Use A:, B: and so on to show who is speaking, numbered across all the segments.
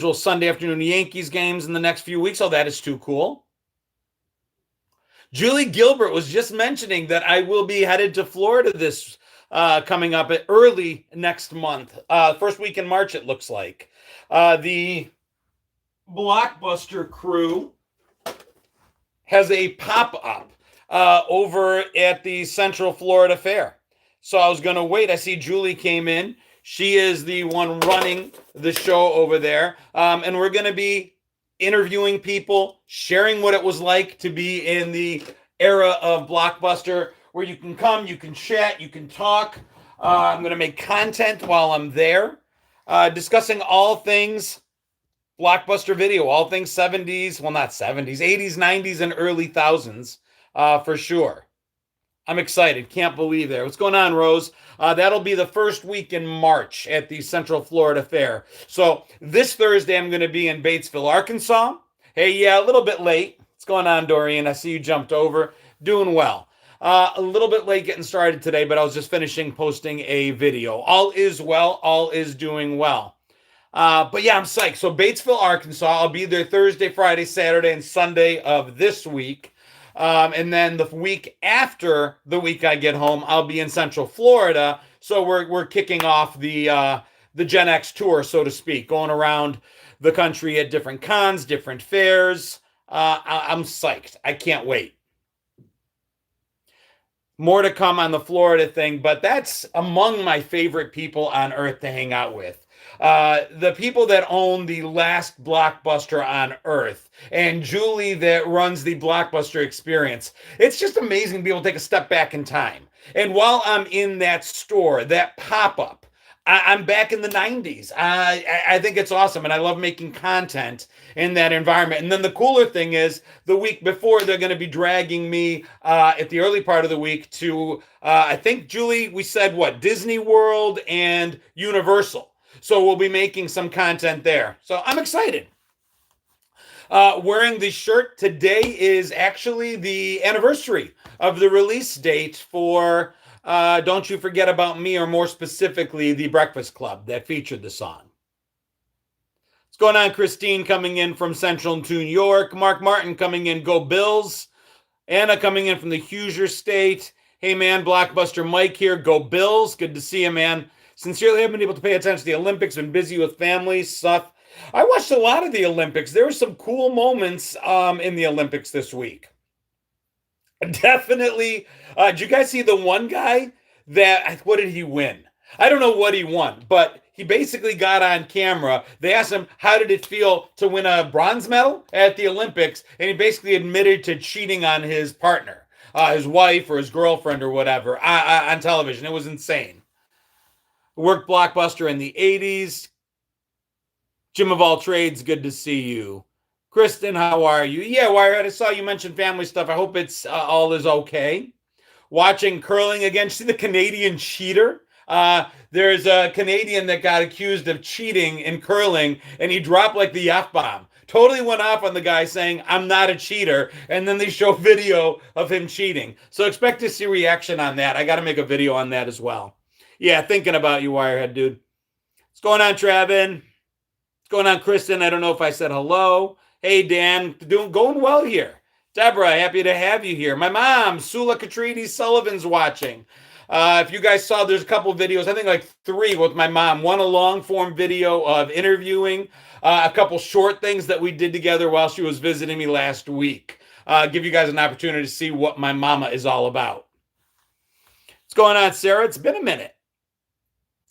A: Sunday afternoon Yankees games in the next few weeks. Oh, that is too cool. Julie Gilbert was just mentioning that I will be headed to Florida this coming up early next month. First week in March, it looks like. The Blockbuster crew has a pop-up over at the Central Florida Fair. So I was going to wait. I see Julie came in. She is the one running the show over there. And we're going to be interviewing people, sharing what it was like to be in the era of Blockbuster, where you can come, you can chat, you can talk. I'm going to make content while I'm there, discussing all things Blockbuster Video, all things 70s, well, not 70s, 80s, 90s, and early thousands, for sure. I'm excited. Can't believe it. What's going on, Rose? That'll be the first week in March at the Central Florida Fair. So this Thursday, I'm going to be in Batesville, Arkansas. Hey, yeah, a little bit late. What's going on, Dorian? I see you jumped over. Doing well. A little bit late getting started today, but I was just finishing posting a video. All is well. All is doing well. But yeah, I'm psyched. So Batesville, Arkansas. I'll be there Thursday, Friday, Saturday, and Sunday of this week. And then the week after the week I get home, I'll be in Central Florida. So we're kicking off the Gen X tour, so to speak, going around the country at different cons, different fairs. I'm psyched. I can't wait. More to come on the Florida thing, but that's among my favorite people on earth to hang out with. The people that own the last Blockbuster on earth, and Julie that runs the Blockbuster experience. It's just amazing to be able to take a step back in time. And while I'm in that store, that pop-up, I'm back in the 90s. I think it's awesome, and I love making content in that environment. And then the cooler thing is, the week before, they're going to be dragging me at the early part of the week to, I think, Julie, we said what? Disney World and Universal. So we'll be making some content there. So I'm excited. Wearing the shirt today is actually the anniversary of the release date for Don't You Forget About Me, or more specifically, The Breakfast Club that featured the song. What's going on? Christine coming in from Central New York. Mark Martin coming in. Go Bills. Anna coming in from the Hoosier State. Hey, man, Blockbuster Mike here. Go Bills. Good to see you, man. Sincerely haven't been able to pay attention to the Olympics. Been busy with family stuff. I watched a lot of the Olympics. There were some cool moments in the Olympics this week. Definitely. Did you guys see the one guy that, what did he win? I don't know what he won, but he basically got on camera. They asked him, how did it feel to win a bronze medal at the Olympics? And he basically admitted to cheating on his partner, his wife or his girlfriend or whatever, on television. It was insane. Worked Blockbuster in the 80s. Jim of all trades, good to see you. Kristen, how are you? Yeah, Wirehead, I saw you mention family stuff. I hope it's all is okay. Watching curling again. See the Canadian cheater? There's a Canadian that got accused of cheating in curling, and he dropped like the F-bomb. Totally went off on the guy saying, I'm not a cheater. And then they show video of him cheating. So expect to see reaction on that. I got to make a video on that as well. Yeah, thinking about you, Wirehead, dude. What's going on, Travin? What's going on, Kristen? I don't know if I said hello. Hey, Dan. Going well here. Deborah, happy to have you here. My mom, Sula Kotrides Sullivan's watching. If you guys saw, there's a couple of videos, I think like 3 with my mom. One, a long-form video of interviewing, a couple short things that we did together while she was visiting me last week. Give you guys an opportunity to see what my mama is all about. What's going on, Sarah? It's been a minute.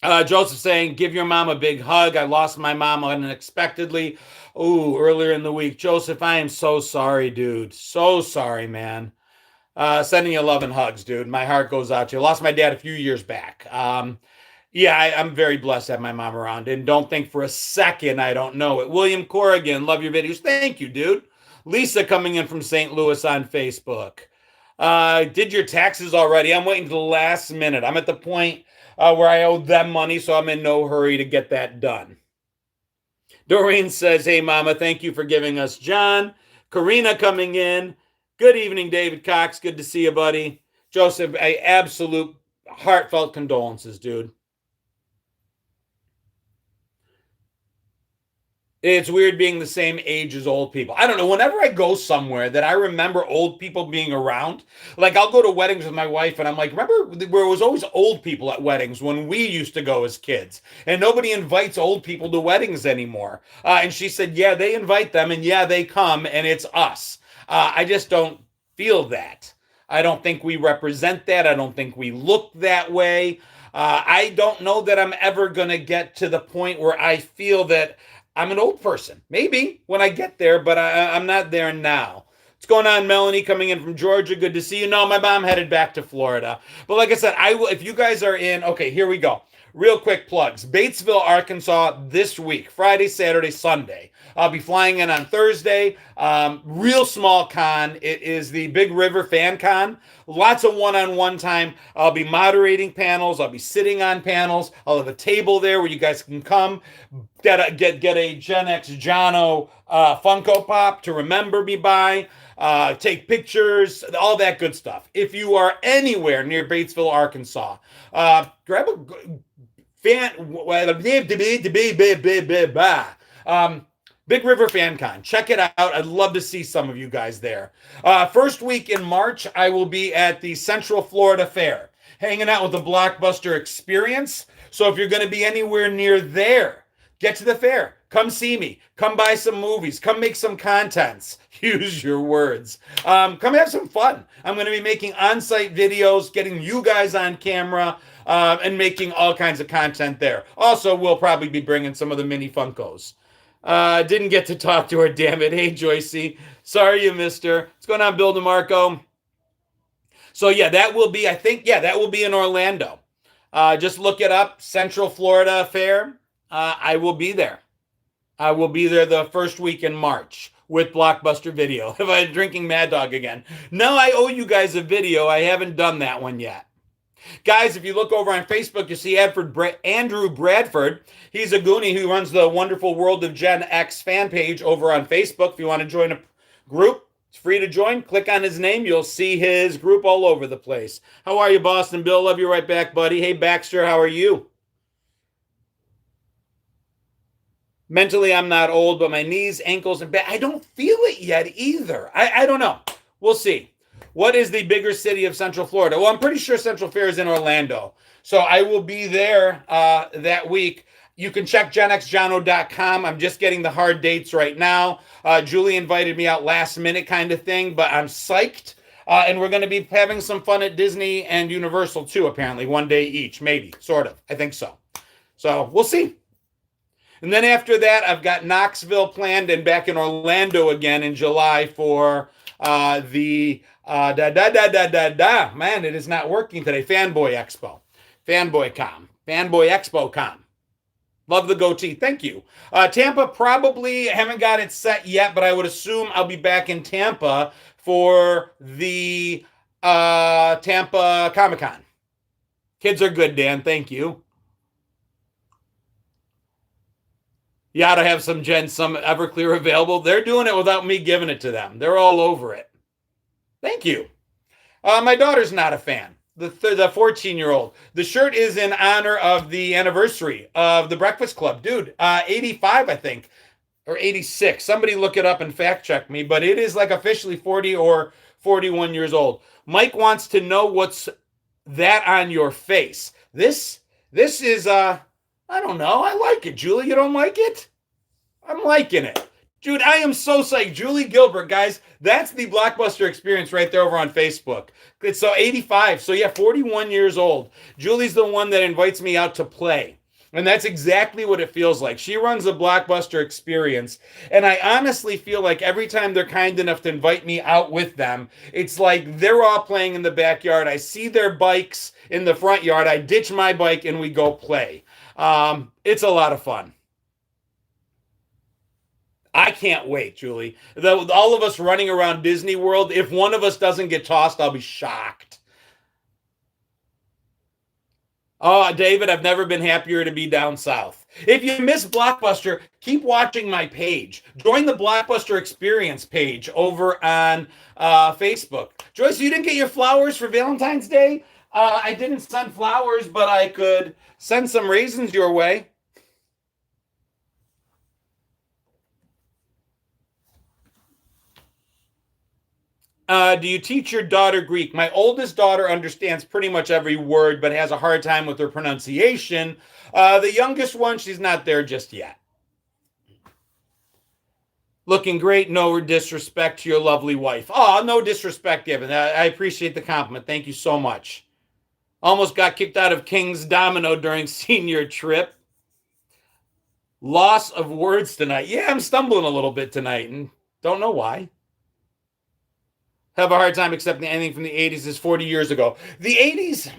A: Joseph saying, give your mom a big hug. I lost my mom unexpectedly. Earlier in the week. Joseph, I am so sorry, dude. So sorry, man. Sending you love and hugs, dude. My heart goes out to you. I lost my dad a few years back. Yeah, I'm very blessed to have my mom around. And don't think for a second I don't know it. William Corrigan, love your videos. Thank you, dude. Lisa coming in from St. Louis on Facebook. Did your taxes already? I'm waiting to the last minute. I'm at the point where I owe them money, so I'm in no hurry to get that done. Doreen says, hey, Mama, thank you for giving us John. Karina coming in. Good evening, David Cox. Good to see you, buddy. Joseph, absolute heartfelt condolences, dude. It's weird being the same age as old people. I don't know. Whenever I go somewhere that I remember old people being around, like I'll go to weddings with my wife and I'm like, remember where it was always old people at weddings when we used to go as kids? And nobody invites old people to weddings anymore. And she said, yeah, they invite them and yeah, they come and it's us. I just don't feel that. I don't think we represent that. I don't think we look that way. I don't know that I'm ever going to get to the point where I feel that I'm an old person. Maybe when I get there, but I'm not there now. What's going on, Melanie? Coming in from Georgia. Good to see you. No, my mom headed back to Florida. But like I said, I will. If you guys are in, okay, here we go. Real quick plugs. Batesville, Arkansas, this week, Friday, Saturday, Sunday. I'll be flying in on Thursday. Real small con. It is the Big River Fan Con. Lots of one-on-one time. I'll be moderating panels. I'll be sitting on panels. I'll have a table there where you guys can come get a Gen X Jono Funko Pop to remember me by. Take pictures, all that good stuff. If you are anywhere near Batesville, Arkansas, grab a fan. Big River Fan Con. Check it out. I'd love to see some of you guys there. First week in March, I will be at the Central Florida Fair, hanging out with the Blockbuster Experience. So if you're going to be anywhere near there, get to the fair. Come see me. Come buy some movies. Come make some contents. Use your words. Come have some fun. I'm going to be making on-site videos, getting you guys on camera, and making all kinds of content there. Also, we'll probably be bringing some of the mini Funkos. Didn't get to talk to her, damn it. Hey, Joycey. Sorry you missed her. What's going on, Bill DeMarco? So, yeah, that will be, that will be in Orlando. Just look it up, Central Florida Fair. I will be there. I will be there the first week in March with Blockbuster Video. If I'm drinking Mad Dog again. No, I owe you guys a video. I haven't done that one yet. Guys, if you look over on Facebook, you see Andrew Bradford. He's a Goonie who runs the Wonderful World of Gen X fan page over on Facebook. If you want to join a group, it's free to join. Click on his name. You'll see his group all over the place. How are you, Boston Bill? Love you right back, buddy. Hey, Baxter, how are you? Mentally, I'm not old, but my knees, ankles, and back, I don't feel it yet either. I don't know. We'll see. What is the bigger city of Central Florida? Well, I'm pretty sure Central Fair is in Orlando. So I will be there that week. You can check genxjono.com. I'm just getting the hard dates right now. Julie invited me out last minute kind of thing, but I'm psyched. And we're going to be having some fun at Disney and Universal too, apparently. One day each, maybe, sort of. I think so. So we'll see. And then after that, I've got Knoxville planned and back in Orlando again in July for the man, it is not working today. Fanboy Expo. Fanboy Expo Con. Love the goatee. Thank you. Tampa, probably haven't got it set yet, but I would assume I'll be back in Tampa for the Tampa Comic-Con. Kids are good, Dan. Thank you. You ought to have some Everclear available. They're doing it without me giving it to them. They're all over it. Thank you. My daughter's not a fan. The 14-year-old. The shirt is in honor of the anniversary of the Breakfast Club. Dude, 85, I think, or 86. Somebody look it up and fact check me, but it is like officially 40 or 41 years old. Mike wants to know what's that on your face. This is, I don't know. I like it. Julie, you don't like it? I'm liking it. Dude, I am so psyched. Julie Gilbert, guys, that's the Blockbuster Experience right there over on Facebook. It's so 85. So yeah, 41 years old. Julie's the one that invites me out to play. And that's exactly what it feels like. She runs the Blockbuster Experience. And I honestly feel like every time they're kind enough to invite me out with them, it's like they're all playing in the backyard. I see their bikes in the front yard. I ditch my bike and we go play. It's a lot of fun. I can't wait, Julie. All of us running around Disney World, if one of us doesn't get tossed, I'll be shocked. Oh, David, I've never been happier to be down south. If you miss Blockbuster, keep watching my page. Join the Blockbuster Experience page over on Facebook. Joyce, you didn't get your flowers for Valentine's Day? I didn't send flowers, but I could send some raisins your way. Do you teach your daughter Greek? My oldest daughter understands pretty much every word, but has a hard time with her pronunciation. The youngest one, she's not there just yet. Looking great. No disrespect to your lovely wife. Oh, no disrespect given. I appreciate the compliment. Thank you so much. Almost got kicked out of King's Domino during senior trip. Loss of words tonight. Yeah, I'm stumbling a little bit tonight and don't know why. Have a hard time accepting anything from the 80s is 40 years ago. The 80s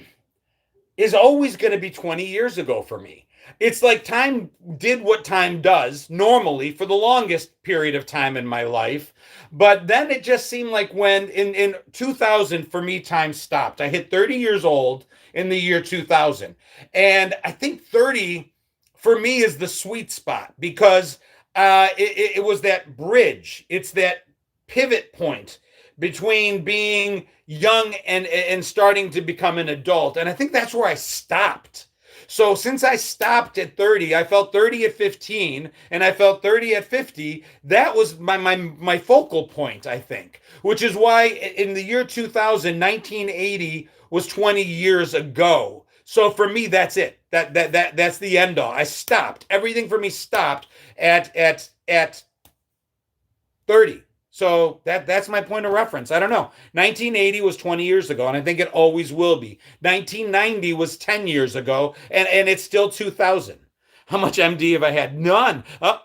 A: is always going to be 20 years ago for me. It's like time did what time does normally for the longest period of time in my life. But then it just seemed like when in 2000, for me, time stopped. I hit 30 years old in the year 2000. And I think 30 for me is the sweet spot because it was that bridge. It's that pivot point between being young and starting to become an adult. And I think that's where I stopped. So since I stopped at 30, I felt 30 at 15 and I felt 30 at 50. That was my focal point, I think, which is why in the year 2000, 1980 was 20 years ago. So for me, that's it. That's the end all. I stopped. Everything for me stopped at 30. So that's my point of reference. I don't know. 1980 was 20 years ago, and I think it always will be. 1990 was 10 years ago, and it's still 2000. How much MD have I had? None. Oh.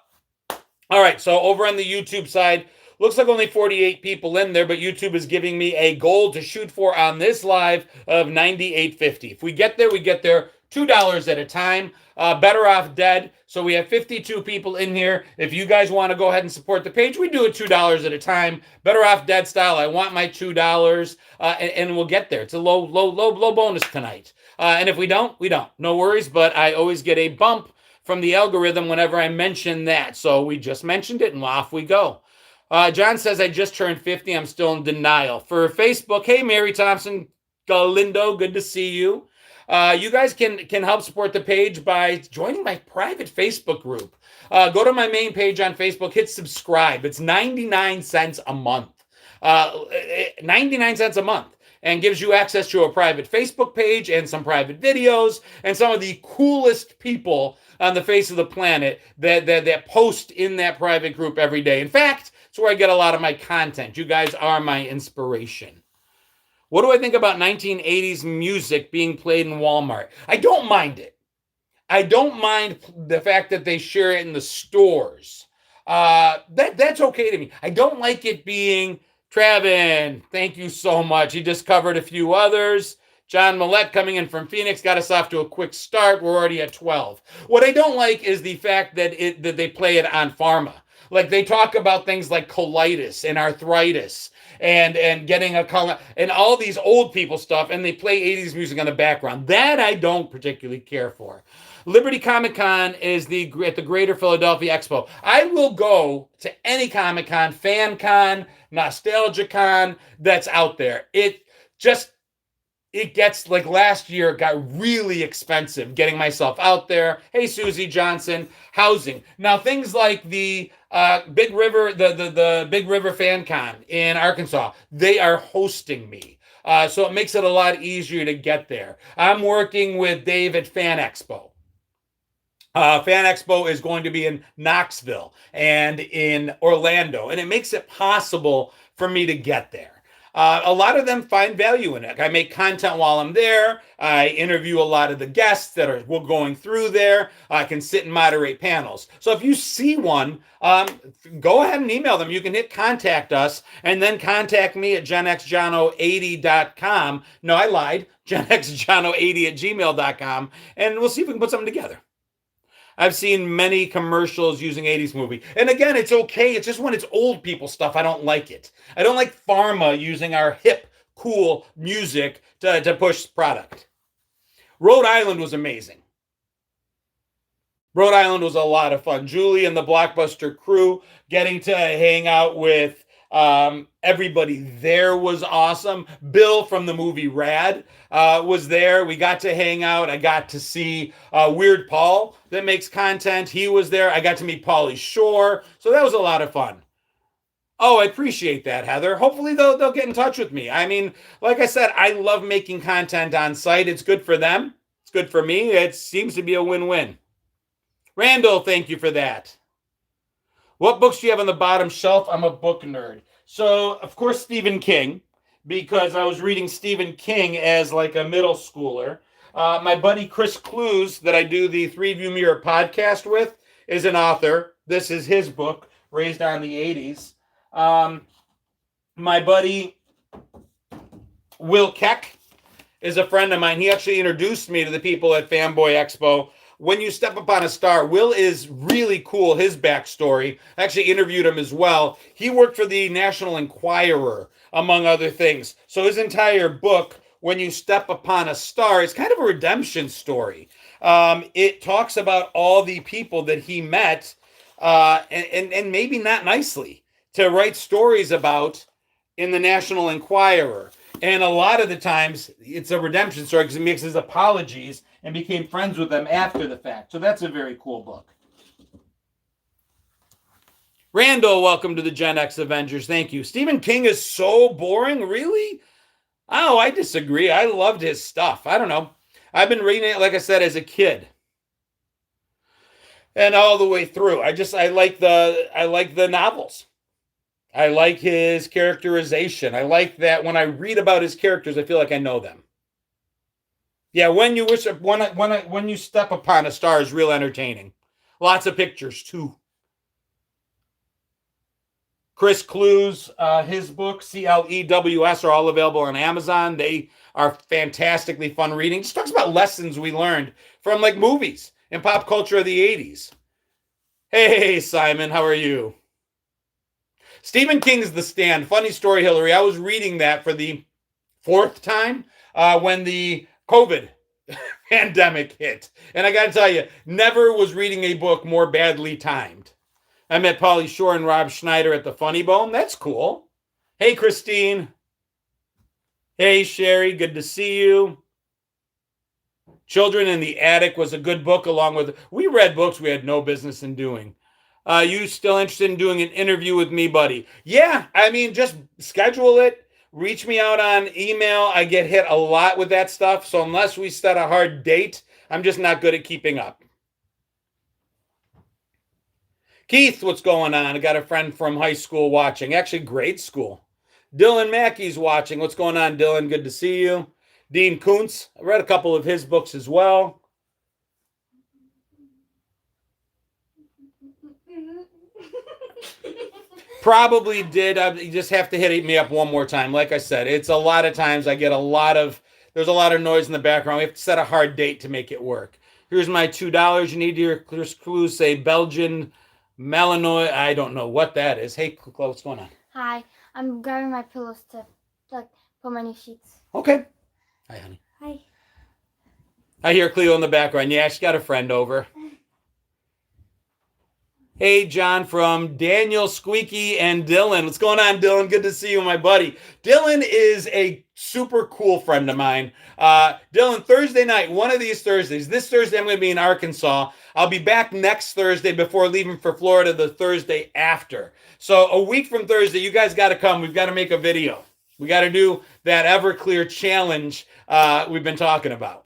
A: All right, so over on the YouTube side, looks like only 48 people in there, but YouTube is giving me a goal to shoot for on this live of 98.50. If we get there, we get there. $2 at a time. Better off dead. So we have 52 people in here. If you guys want to go ahead and support the page, we do it $2 at a time. Better off dead style. I want my $2, and we'll get there. It's a low bonus tonight. And if we don't, we don't. No worries. But I always get a bump from the algorithm whenever I mention that. So we just mentioned it, and off we go. John says I just turned 50. I'm still in denial. For Facebook, hey Mary Thompson Galindo, good to see you. You guys can help support the page by joining my private Facebook group. Go to my main page on Facebook, hit subscribe. It's 99 cents a month. 99 cents a month. And gives you access to a private Facebook page and some private videos and some of the coolest people on the face of the planet that post in that private group every day. In fact, it's where I get a lot of my content. You guys are my inspiration. What do I think about 1980s music being played in Walmart? I don't mind it. I don't mind the fact that they share it in the stores. That's okay to me. I don't like it being Travin. Thank you so much. He just covered a few others. John Millette coming in from Phoenix got us off to a quick start. We're already at 12. What I don't like is the fact that they play it on pharma. Like they talk about things like colitis and arthritis and getting a color and all these old people stuff, and they play 80s music on the background. That I don't particularly care for. Liberty Comic Con is at the Greater Philadelphia Expo. I will go to any Comic Con, Fan Con, Nostalgia Con that's out there. It gets, like last year, it got really expensive getting myself out there. Hey, Susie Johnson, housing. Now, things like the Big River, the Big River Fan Con in Arkansas, they are hosting me. So it makes it a lot easier to get there. I'm working with Dave at Fan Expo. Fan Expo is going to be in Knoxville and in Orlando, and it makes it possible for me to get there. A lot of them find value in it. I make content while I'm there. I interview a lot of the guests that are going through there. I can sit and moderate panels. So if you see one, go ahead and email them. You can hit contact us and then contact me at genxjono80.com. No, I lied. genxjono80@gmail.com. And we'll see if we can put something together. I've seen many commercials using 80s movie. And again, it's okay. It's just when it's old people stuff, I don't like it. I don't like pharma using our hip, cool music to push product. Rhode Island was amazing. Rhode Island was a lot of fun. Julie and the Blockbuster crew getting to hang out with everybody there was awesome. Bill from the movie Rad was there. We got to hang out. I got to see Weird Paul that makes content. He was there. I got to meet Pauly Shore. So that was a lot of fun. Oh, I appreciate that, Heather. Hopefully they'll get in touch with me. I mean, like I said, I love making content on site. It's good for them. It's good for me. It seems to be a win-win. Randall, thank you for that. What books do you have on the bottom shelf? I'm a book nerd. So, of course, Stephen King, because I was reading Stephen King as like a middle schooler. My buddy Chris Clues, that I do the Three View Mirror podcast with, is an author. This is his book, Raised on the 80s. My buddy Will Keck is a friend of mine. He actually introduced me to the people at Fanboy Expo. When You Step Upon a Star, Will is really cool, his backstory. I actually interviewed him as well. He worked for the National Enquirer, among other things. So his entire book, When You Step Upon a Star, is kind of a redemption story. It talks about all the people that he met, and maybe not nicely, to write stories about in the National Enquirer. And a lot of the times, it's a redemption story because he makes his apologies and became friends with them after the fact. So that's a very cool book. Randall, welcome to the Gen X Avengers. Thank you. Stephen King is so boring, really? Oh, I disagree. I loved his stuff. I don't know. I've been reading it, like I said, as a kid. And all the way through. I like the novels. I like his characterization. I like that when I read about his characters, I feel like I know them. Yeah, when you step upon a star is real entertaining. Lots of pictures too. Chris Clues, his books, CLEWS, are all available on Amazon. They are fantastically fun reading. Just talks about lessons we learned from like movies and pop culture of the 80s. Hey, Simon, how are you? Stephen King's The Stand. Funny story, Hillary. I was reading that for the fourth time when the COVID pandemic hit. And I got to tell you, never was reading a book more badly timed. I met Pauly Shore and Rob Schneider at the Funny Bone. That's cool. Hey, Christine. Hey, Sherry. Good to see you. Children in the Attic was a good book along with... We read books we had no business in doing. You still interested in doing an interview with me, buddy? Yeah, I mean, just schedule it. Reach me out on email. I get hit a lot with that stuff. So unless we set a hard date, I'm just not good at keeping up. Keith, what's going on? I got a friend from high school watching. Actually, grade school. Dylan Mackey's watching. What's going on, Dylan? Good to see you. Dean Koontz. I read a couple of his books as well. Probably did. You just have to hit me up one more time. Like I said, it's a lot of times I get there's a lot of noise in the background. We have to set a hard date to make it work. Here's my $2. You need your clues, say Belgian Malinois. I don't know what that is. Hey, Chloe, what's going on?
B: Hi. I'm grabbing my pillows to put my new sheets.
A: Okay. Hi, honey.
B: Hi.
A: I hear Cleo in the background. Yeah, she's got a friend over. Hey, John from Daniel, Squeaky, and Dylan. What's going on, Dylan? Good to see you, my buddy. Dylan is a super cool friend of mine. Dylan, Thursday night, one of these Thursdays. This Thursday, I'm going to be in Arkansas. I'll be back next Thursday before leaving for Florida the Thursday after. So a week from Thursday, you guys got to come. We've got to make a video. We got to do that Everclear challenge we've been talking about.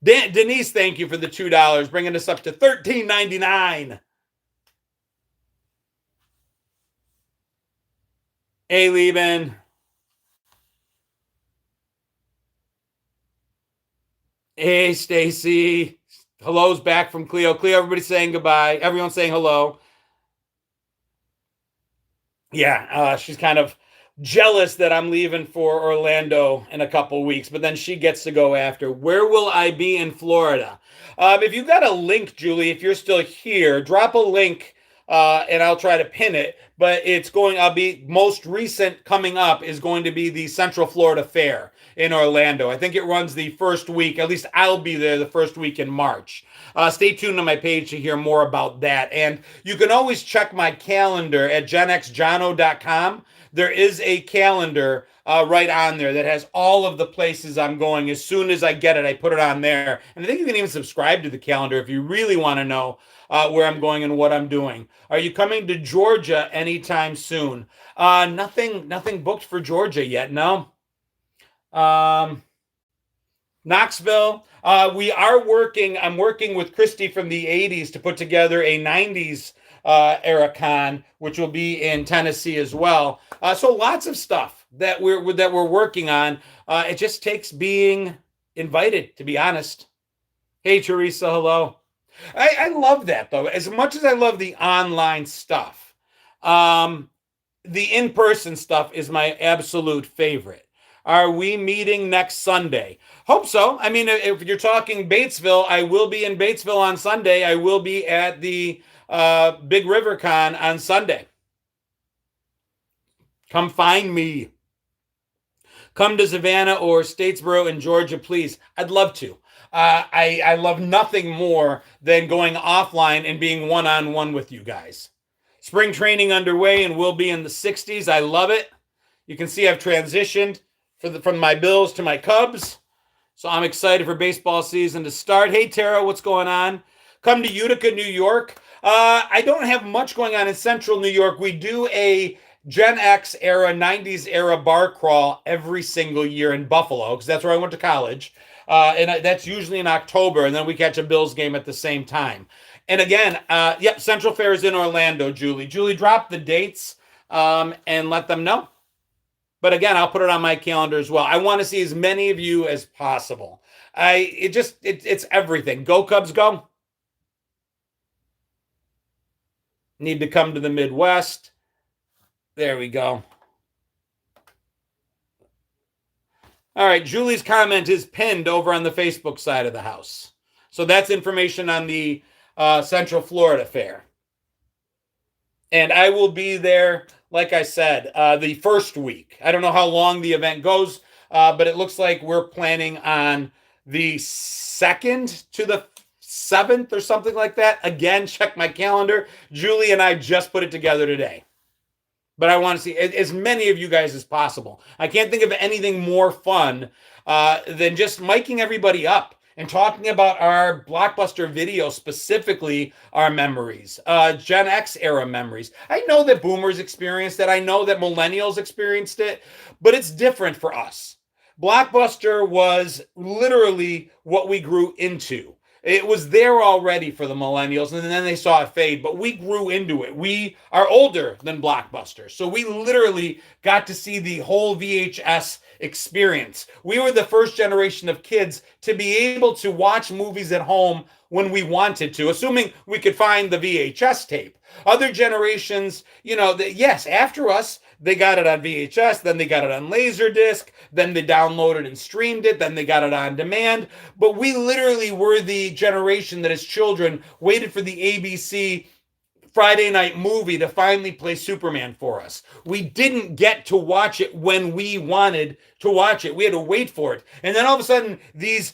A: Denise, thank you for the $2, bringing us up to $13.99. Hey, Lieben. Hey, Stacy. Hello's back from Cleo. Cleo, everybody's saying goodbye. Everyone's saying hello. Yeah, she's kind of jealous that I'm leaving for Orlando in a couple weeks, but then she gets to go after. Where will I be in Florida? If you've got a link, Julie, if you're still here, drop a link and I'll try to pin it. But I'll be most recent coming up is going to be the Central Florida Fair in Orlando. I think it runs the first week. At least I'll be there the first week in March. Stay tuned on my page to hear more about that. And you can always check my calendar at genxjono.com. There is a calendar right on there that has all of the places I'm going. As soon as I get it, I put it on there. And I think you can even subscribe to the calendar if you really want to know where I'm going and what I'm doing. Are you coming to Georgia anytime soon? Nothing booked for Georgia yet. No. Knoxville. We are working. I'm working with Christy from the '80s to put together a '90s era con, which will be in Tennessee as well. So lots of stuff that we're working on. It just takes being invited, to be honest. Hey, Teresa, hello. I love that though. As much as I love the online stuff, the in-person stuff is my absolute favorite. Are we meeting next Sunday? Hope so. I mean, if you're talking Batesville, I will be in Batesville on Sunday. I will be at the Big River Con on Sunday. Come find me. Come to Savannah or Statesboro in Georgia, please. I'd love to. I love nothing more than going offline and being one-on-one with you guys. Spring training underway and we'll be in the 60s. I love it. You can see I've transitioned from my Bills to my Cubs. So I'm excited for baseball season to start. Hey, Tara, what's going on? Come to Utica, New York. I don't have much going on in central New York. We do a Gen X era, 90s era bar crawl every single year in Buffalo because that's where I went to college. And that's usually in October. And then we catch a Bills game at the same time. And again, yep, Central Fair is in Orlando, Julie. Julie, drop the dates and let them know. But again, I'll put it on my calendar as well. I want to see as many of you as possible. It's everything. Go Cubs, go. Need to come to the Midwest. There we go. All right, Julie's comment is pinned over on the Facebook side of the house. So that's information on the Central Florida Fair. And I will be there, like I said, the first week. I don't know how long the event goes, but it looks like we're planning on the 2nd to the 7th or something like that. Again, check my calendar. Julie and I just put it together today. But I want to see as many of you guys as possible. I can't think of anything more fun than just miking everybody up and talking about our Blockbuster video, specifically our memories, Gen X era memories. I know that boomers experienced it. I know that millennials experienced it, but it's different for us. Blockbuster was literally what we grew into. It was there already for the millennials, and then they saw it fade, but we grew into it. We are older than Blockbuster, so we literally got to see the whole VHS experience. We were the first generation of kids to be able to watch movies at home when we wanted to, assuming we could find the VHS tape. Other generations, yes, after us, they got it on VHS, then they got it on Laserdisc, then they downloaded and streamed it, then they got it on demand. But we literally were the generation that as children waited for the ABC Friday night movie to finally play Superman for us. We didn't get to watch it when we wanted to watch it. We had to wait for it. And then all of a sudden, these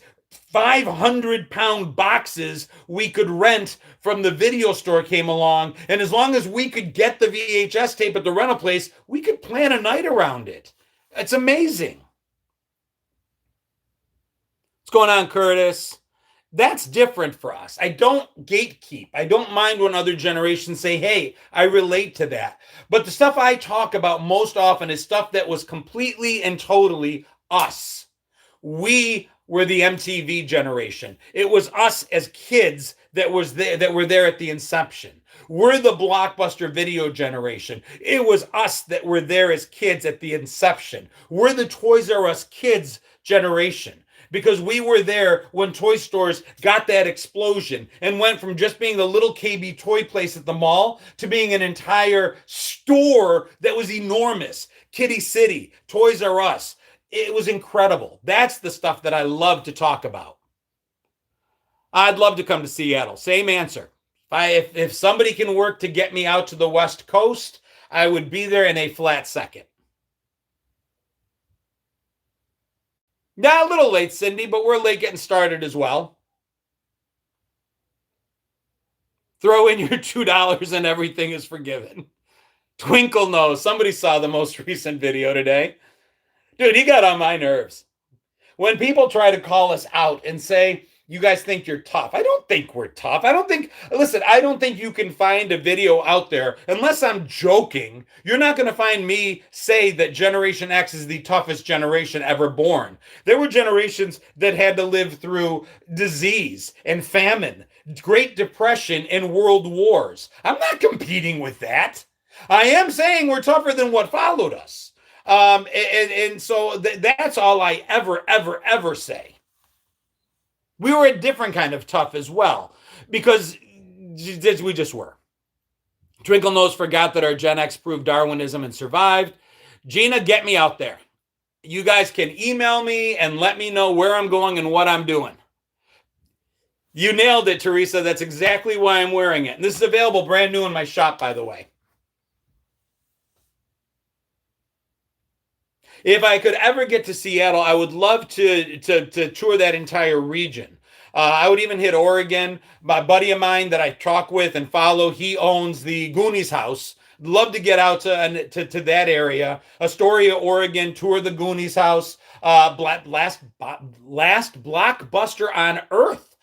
A: 500-pound boxes we could rent from the video store came along. And as long as we could get the VHS tape at the rental place, we could plan a night around it. It's amazing. What's going on, Curtis? That's different for us. I don't gatekeep. I don't mind when other generations say, hey, I relate to that. But the stuff I talk about most often is stuff that was completely and totally us. We were the MTV generation. It was us as kids that were there at the inception. We're the Blockbuster video generation. It was us that were there as kids at the inception. We're the Toys R Us kids generation because we were there when toy stores got that explosion and went from just being the little KB toy place at the mall to being an entire store that was enormous. Kitty City, Toys R Us. It was incredible. That's the stuff that I love to talk about. I'd love to come to Seattle. Same answer. If somebody can work to get me out to the West Coast, I would be there in a flat second. Now, a little late, Cindy, but we're late getting started as well. Throw in your $2 and everything is forgiven. Twinkle knows. Somebody saw the most recent video today. Dude, he got on my nerves. When people try to call us out and say, you guys think you're tough. I don't think we're tough. Listen, I don't think you can find a video out there, unless I'm joking. You're not going to find me say that Generation X is the toughest generation ever born. There were generations that had to live through disease and famine, Great Depression, and world wars. I'm not competing with that. I am saying we're tougher than what followed us. So that's all I ever say. We were a different kind of tough as well, because we just were. Twinkle Nose forgot that our Gen X proved Darwinism and survived. Gina, get me out there. You guys can email me and let me know where I'm going and what I'm doing. You nailed it, Teresa. That's exactly why I'm wearing it. And this is available brand new in my shop, by the way. If I could ever get to Seattle, I would love to tour that entire region. I would even hit Oregon. My buddy of mine that I talk with and follow, he owns the Goonies house. Love to get out to that area. Astoria, Oregon, tour the Goonies house. Last Blockbuster on Earth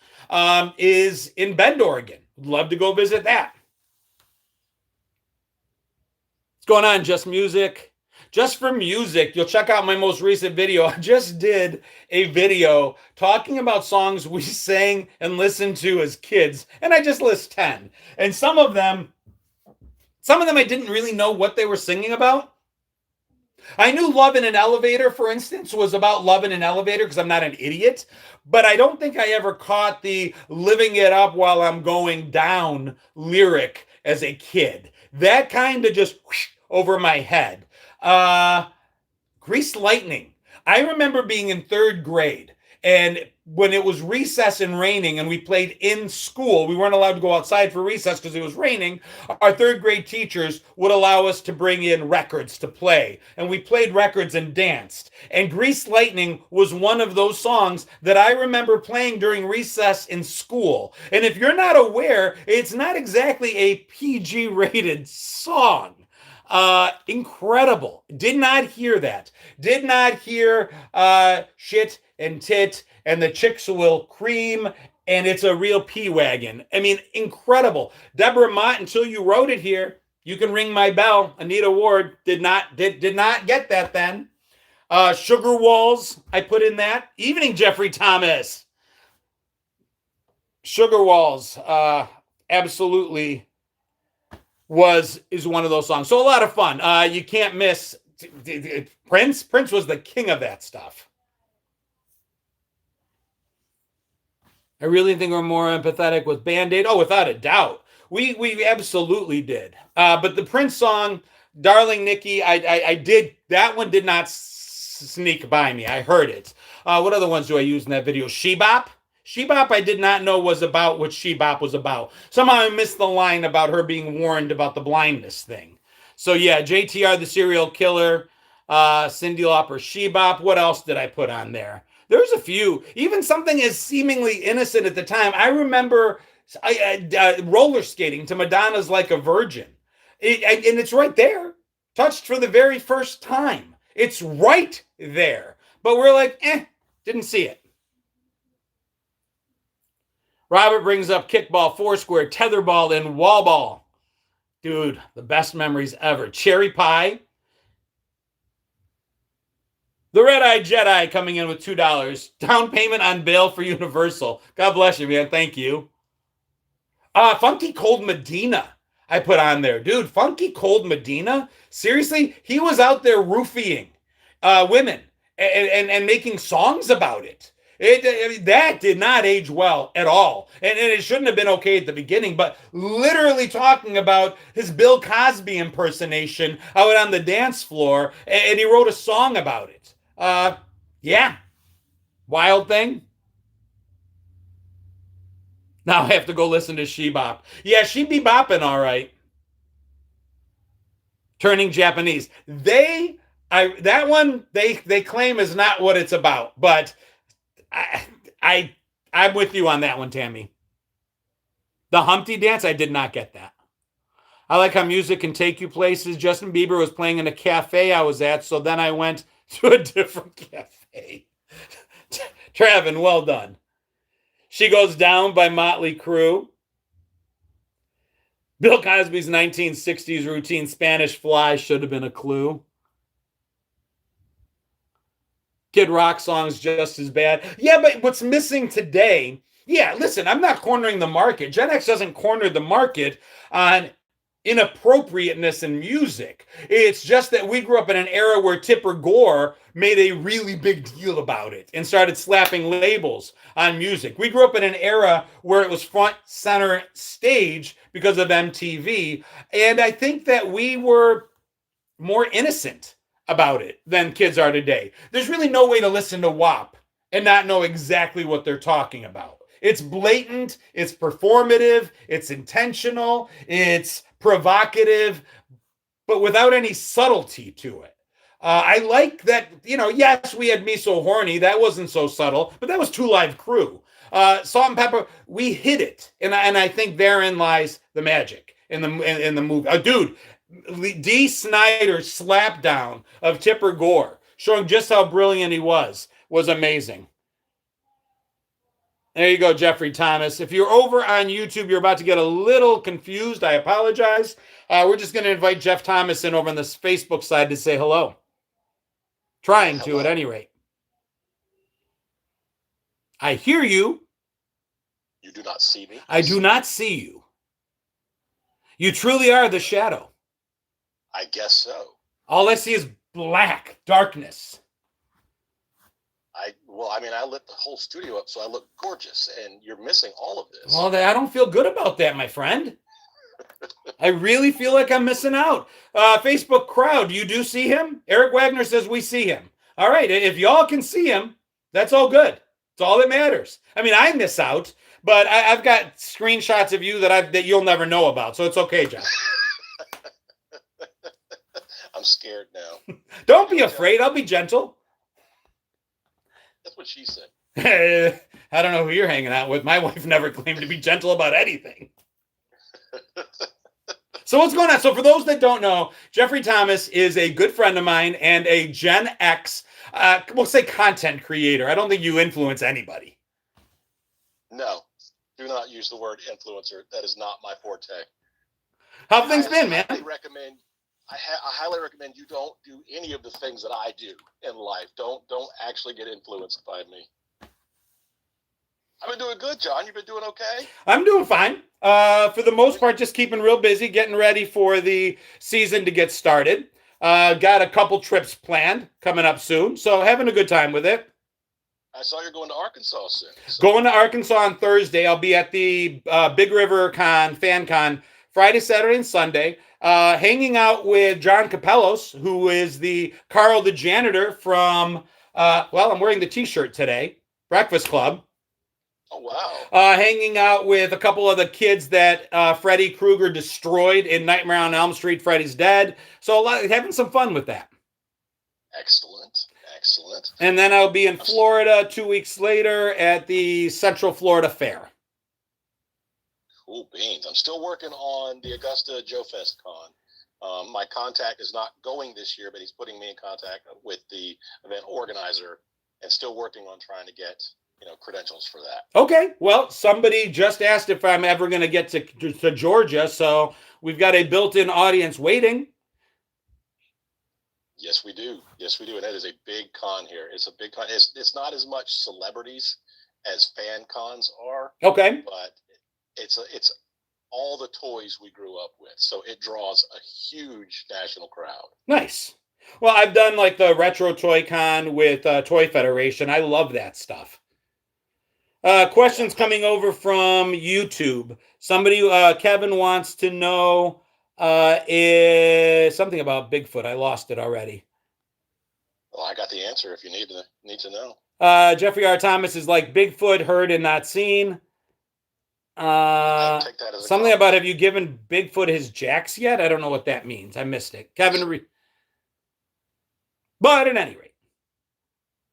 A: is in Bend, Oregon. Love to go visit that. What's going on, Just Music? Just for music, you'll check out my most recent video. I just did a video talking about songs we sang and listened to as kids, and I just list 10. And some of them I didn't really know what they were singing about. I knew Love in an Elevator, for instance, was about love in an elevator because I'm not an idiot, but I don't think I ever caught the living it up while I'm going down lyric as a kid. That kind of just whoosh, over my head. Grease Lightning. I remember being in third grade, and when it was recess and raining and we played in school, we weren't allowed to go outside for recess because it was raining. Our third grade teachers would allow us to bring in records to play, and we played records and danced. And Grease Lightning was one of those songs that I remember playing during recess in school. And if you're not aware, it's not exactly a PG rated song. Incredible. Did not hear that. Did not hear shit and tit and the chicks will cream and it's a real P-Wagon. I mean, incredible. Deborah Mott, until you wrote it here, you can ring my bell. Anita Ward did not get that then. Sugar Walls, I put in that. Evening, Jeffrey Thomas. Sugar Walls, absolutely is one of those songs. So a lot of fun. You can't miss Prince. Prince was the king of that stuff. I really think we're more empathetic with Band-Aid. Oh, without a doubt. We absolutely did. But the Prince song, Darling Nikki, I did. That one did not sneak by me. I heard it. What other ones do I use in that video? She-Bop. She-Bop I did not know was about what She-Bop was about. Somehow I missed the line about her being warned about the blindness thing. So yeah, JTR the Serial Killer, Cyndi Lauper, She-Bop. What else did I put on there? There's a few. Even something as seemingly innocent at the time. I remember roller skating to Madonna's Like a Virgin. And it's right there. Touched for the very first time. It's right there. But we're like, didn't see it. Robert brings up kickball, foursquare, tetherball, and wall ball. Dude, the best memories ever. Cherry pie. The Red-Eyed Jedi coming in with $2. Down payment on bail for Universal. God bless you, man. Thank you. Funky Cold Medina I put on there. Dude, Funky Cold Medina? Seriously? He was out there roofying women and making songs about it. That did not age well at all. And it shouldn't have been okay at the beginning, but literally talking about his Bill Cosby impersonation out on the dance floor, and he wrote a song about it. Yeah. Wild Thing. Now I have to go listen to She-Bop. Yeah, she be bopping all right. Turning Japanese. That one they claim is not what it's about, but I'm with you on that one, Tammy. The Humpty Dance, I did not get that. I like how music can take you places. Justin Bieber was playing in a cafe I was at, so then I went to a different cafe. Travin, well done. She Goes Down by Motley Crue. Bill Cosby's 1960s routine, Spanish Fly, should have been a clue. Kid Rock songs just as bad. Yeah, but what's missing today, yeah, listen, I'm not cornering the market. Gen X doesn't corner the market on inappropriateness in music. It's just that we grew up in an era where Tipper Gore made a really big deal about it and started slapping labels on music. We grew up in an era where it was front center stage because of MTV. And I think that we were more innocent about it than kids are today. There's really no way to listen to WAP and not know exactly what they're talking about. It's blatant, it's performative, it's intentional, it's provocative, but without any subtlety to it. I like that, yes, we had Me So Horny. That wasn't so subtle, but that was Two Live Crew. Salt and Pepper, we hit it. And I think therein lies the magic in the movie. Dude, D. Snyder's slapdown of Tipper Gore, showing just how brilliant he was amazing. There you go, Jeffrey Thomas. If you're over on YouTube, you're about to get a little confused. I apologize. We're just going to invite Jeff Thomas in over on this Facebook side to say hello. Trying to, at any rate. I hear you.
C: You do not see me?
A: I do not see you. You truly are the shadow.
C: I guess so.
A: All I see is black, darkness.
C: I lit the whole studio up, so I look gorgeous, and you're missing all of this.
A: Well, I don't feel good about that, my friend. I really feel like I'm missing out. Facebook crowd, you do see him? Eric Wagner says we see him. All right, if y'all can see him, that's all good. It's all that matters. I mean, I miss out, but I've got screenshots of you that you'll never know about, so it's okay, Jeff.
C: I'm scared now.
A: Don't be afraid. I'll be gentle.
C: That's what she said.
A: I don't know who you're hanging out with. My wife never claimed to be gentle about anything. So what's going on? So for those that don't know, Jeffrey Thomas is a good friend of mine and a Gen X, we'll say content creator. I don't think you influence anybody.
C: No, do not use the word influencer. That is not my forte.
A: How have things been, man?
C: I highly recommend you don't do any of the things that I do in life. Don't actually get influenced by me. I've been doing good, John. You've been doing okay?
A: I'm doing fine. For the most part, just keeping real busy, getting ready for the season to get started. Got a couple trips planned coming up soon, so having a good time with it.
C: I saw you're going to Arkansas soon. So.
A: Going to Arkansas on Thursday. I'll be at the Big River Fan Con Friday, Saturday, and Sunday. Hanging out with John Capellos, who is the Carl the janitor from, I'm wearing the t-shirt today, Breakfast Club.
C: Oh, wow.
A: Hanging out with a couple of the kids that Freddy Krueger destroyed in Nightmare on Elm Street, Freddy's Dead. So having some fun with that.
C: Excellent.
A: And then I'll be in Florida 2 weeks later at the Central Florida Fair.
C: Cool beans. I'm still working on the Augusta Joe Fest Con. My contact is not going this year, but he's putting me in contact with the event organizer and still working on trying to get credentials for that.
A: Okay. Well, somebody just asked if I'm ever going to get to Georgia, so we've got a built-in audience waiting.
C: Yes, we do. And that is a big con here. It's a big con. It's not as much celebrities as fan cons are.
A: Okay.
C: But it's all the toys we grew up with. So it draws a huge national crowd.
A: Nice. Well, I've done like the Retro Toy Con with Toy Federation. I love that stuff. Questions coming over from YouTube. Somebody, Kevin wants to know is something about Bigfoot. I lost it already.
C: Well, I got the answer if you need to know.
A: Jeffrey R. Thomas is like Bigfoot, heard and not seen. Something about, have you given Bigfoot his jacks yet? I don't know what that means. I missed it. Kevin. But at any rate.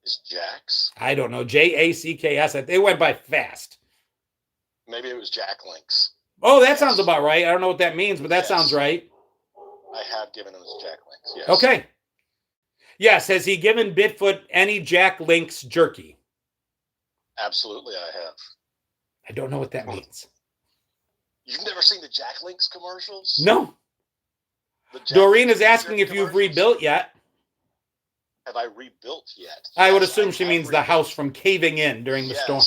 C: Is Jacks?
A: I don't know. Jacks. They went by fast.
C: Maybe it was Jack Links.
A: Oh, that sounds about right. I don't know what that means, but that sounds right.
C: I have given him his Jack Links, yes.
A: Okay. Yes. Has he given Bigfoot any Jack Link's jerky?
C: Absolutely, I have.
A: I don't know what that means.
C: You've never seen the Jack Links commercials?
A: No. Doreen is asking if you've rebuilt yet.
C: Have I rebuilt yet?
A: I would assume she means the house from caving in during the storm.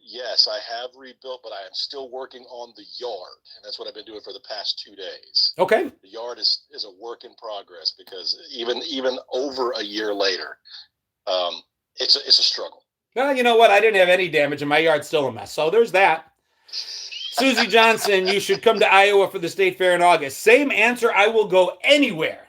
C: Yes, I have rebuilt, but I am still working on the yard, and that's what I've been doing for the past 2 days.
A: Okay.
C: The yard is a work in progress because even over a year later, it's a struggle.
A: Well, you know what? I didn't have any damage, and my yard's still a mess. So there's that. Susie Johnson, you should come to Iowa for the state fair in August. Same answer. I will go anywhere.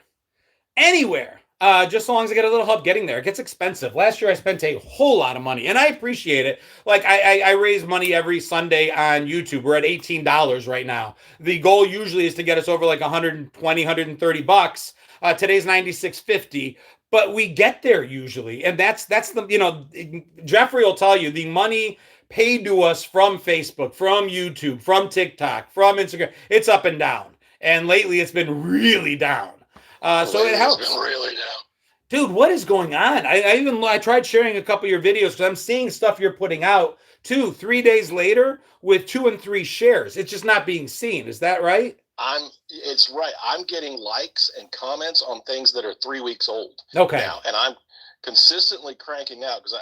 A: Anywhere. Just so long as I get a little help getting there. It gets expensive. Last year I spent a whole lot of money, and I appreciate it. Like I raise money every Sunday on YouTube. We're at $18 right now. The goal usually is to get us over like 120, 130 bucks. Today's $96.50. But we get there usually. And that's the, Jeffrey will tell you the money paid to us from Facebook, from YouTube, from TikTok, from Instagram, it's up and down. And lately it's been really down. So it helps.
C: It's been really down.
A: Dude, what is going on? I tried sharing a couple of your videos because I'm seeing stuff you're putting out 2-3 days later with 2 and 3 shares. It's just not being seen. Is that right?
C: It's right. I'm getting likes and comments on things that are 3 weeks old.
A: Okay.
C: Now, and I'm consistently cranking out because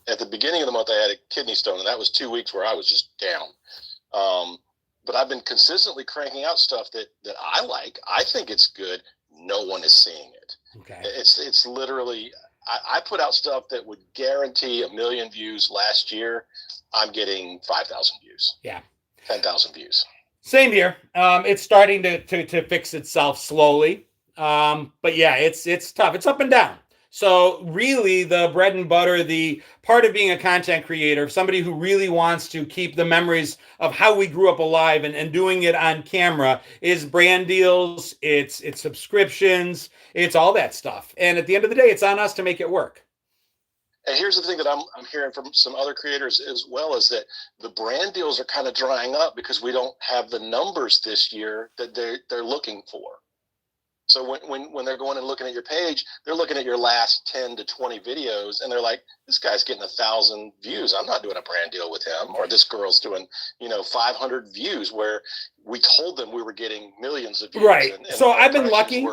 C: at the beginning of the month I had a kidney stone, and that was 2 weeks where I was just down. But I've been consistently cranking out stuff that I like. I think it's good. No one is seeing it.
A: Okay.
C: It's literally, I put out stuff that would guarantee 1 million views last year. I'm getting 5,000 views.
A: Yeah.
C: 10,000 views. Same
A: here. It's starting to fix itself slowly. But yeah, it's tough. It's up and down. So really the bread and butter, the part of being a content creator, somebody who really wants to keep the memories of how we grew up alive and doing it on camera is brand deals, it's subscriptions, it's all that stuff. And at the end of the day, it's on us to make it work.
C: And here's the thing that I'm hearing from some other creators as well, is that the brand deals are kind of drying up because we don't have the numbers this year that they're looking for. So when they're going and looking at your page, they're looking at your last 10 to 20 videos, and they're like, this guy's getting 1,000 views. I'm not doing a brand deal with him. Or this girl's doing, 500 views, where we told them we were getting millions of views.
A: Right. And so I've been lucky.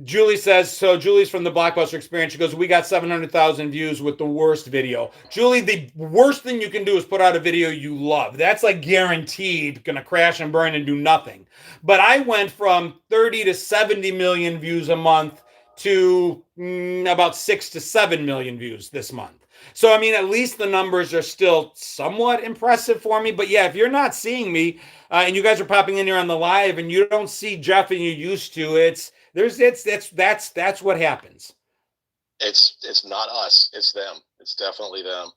A: Julie says, so Julie's from the Blockbuster experience. She goes, we got 700,000 views with the worst video. Julie, the worst thing you can do is put out a video you love. That's like guaranteed going to crash and burn and do nothing. But I went from 30 to 70 million views a month to about 6 to 7 million views this month. So, I mean, at least the numbers are still somewhat impressive for me. But yeah, if you're not seeing me and you guys are popping in here on the live and you don't see Jeff and you used to, that's what happens.
C: It's not us. It's them. It's definitely them.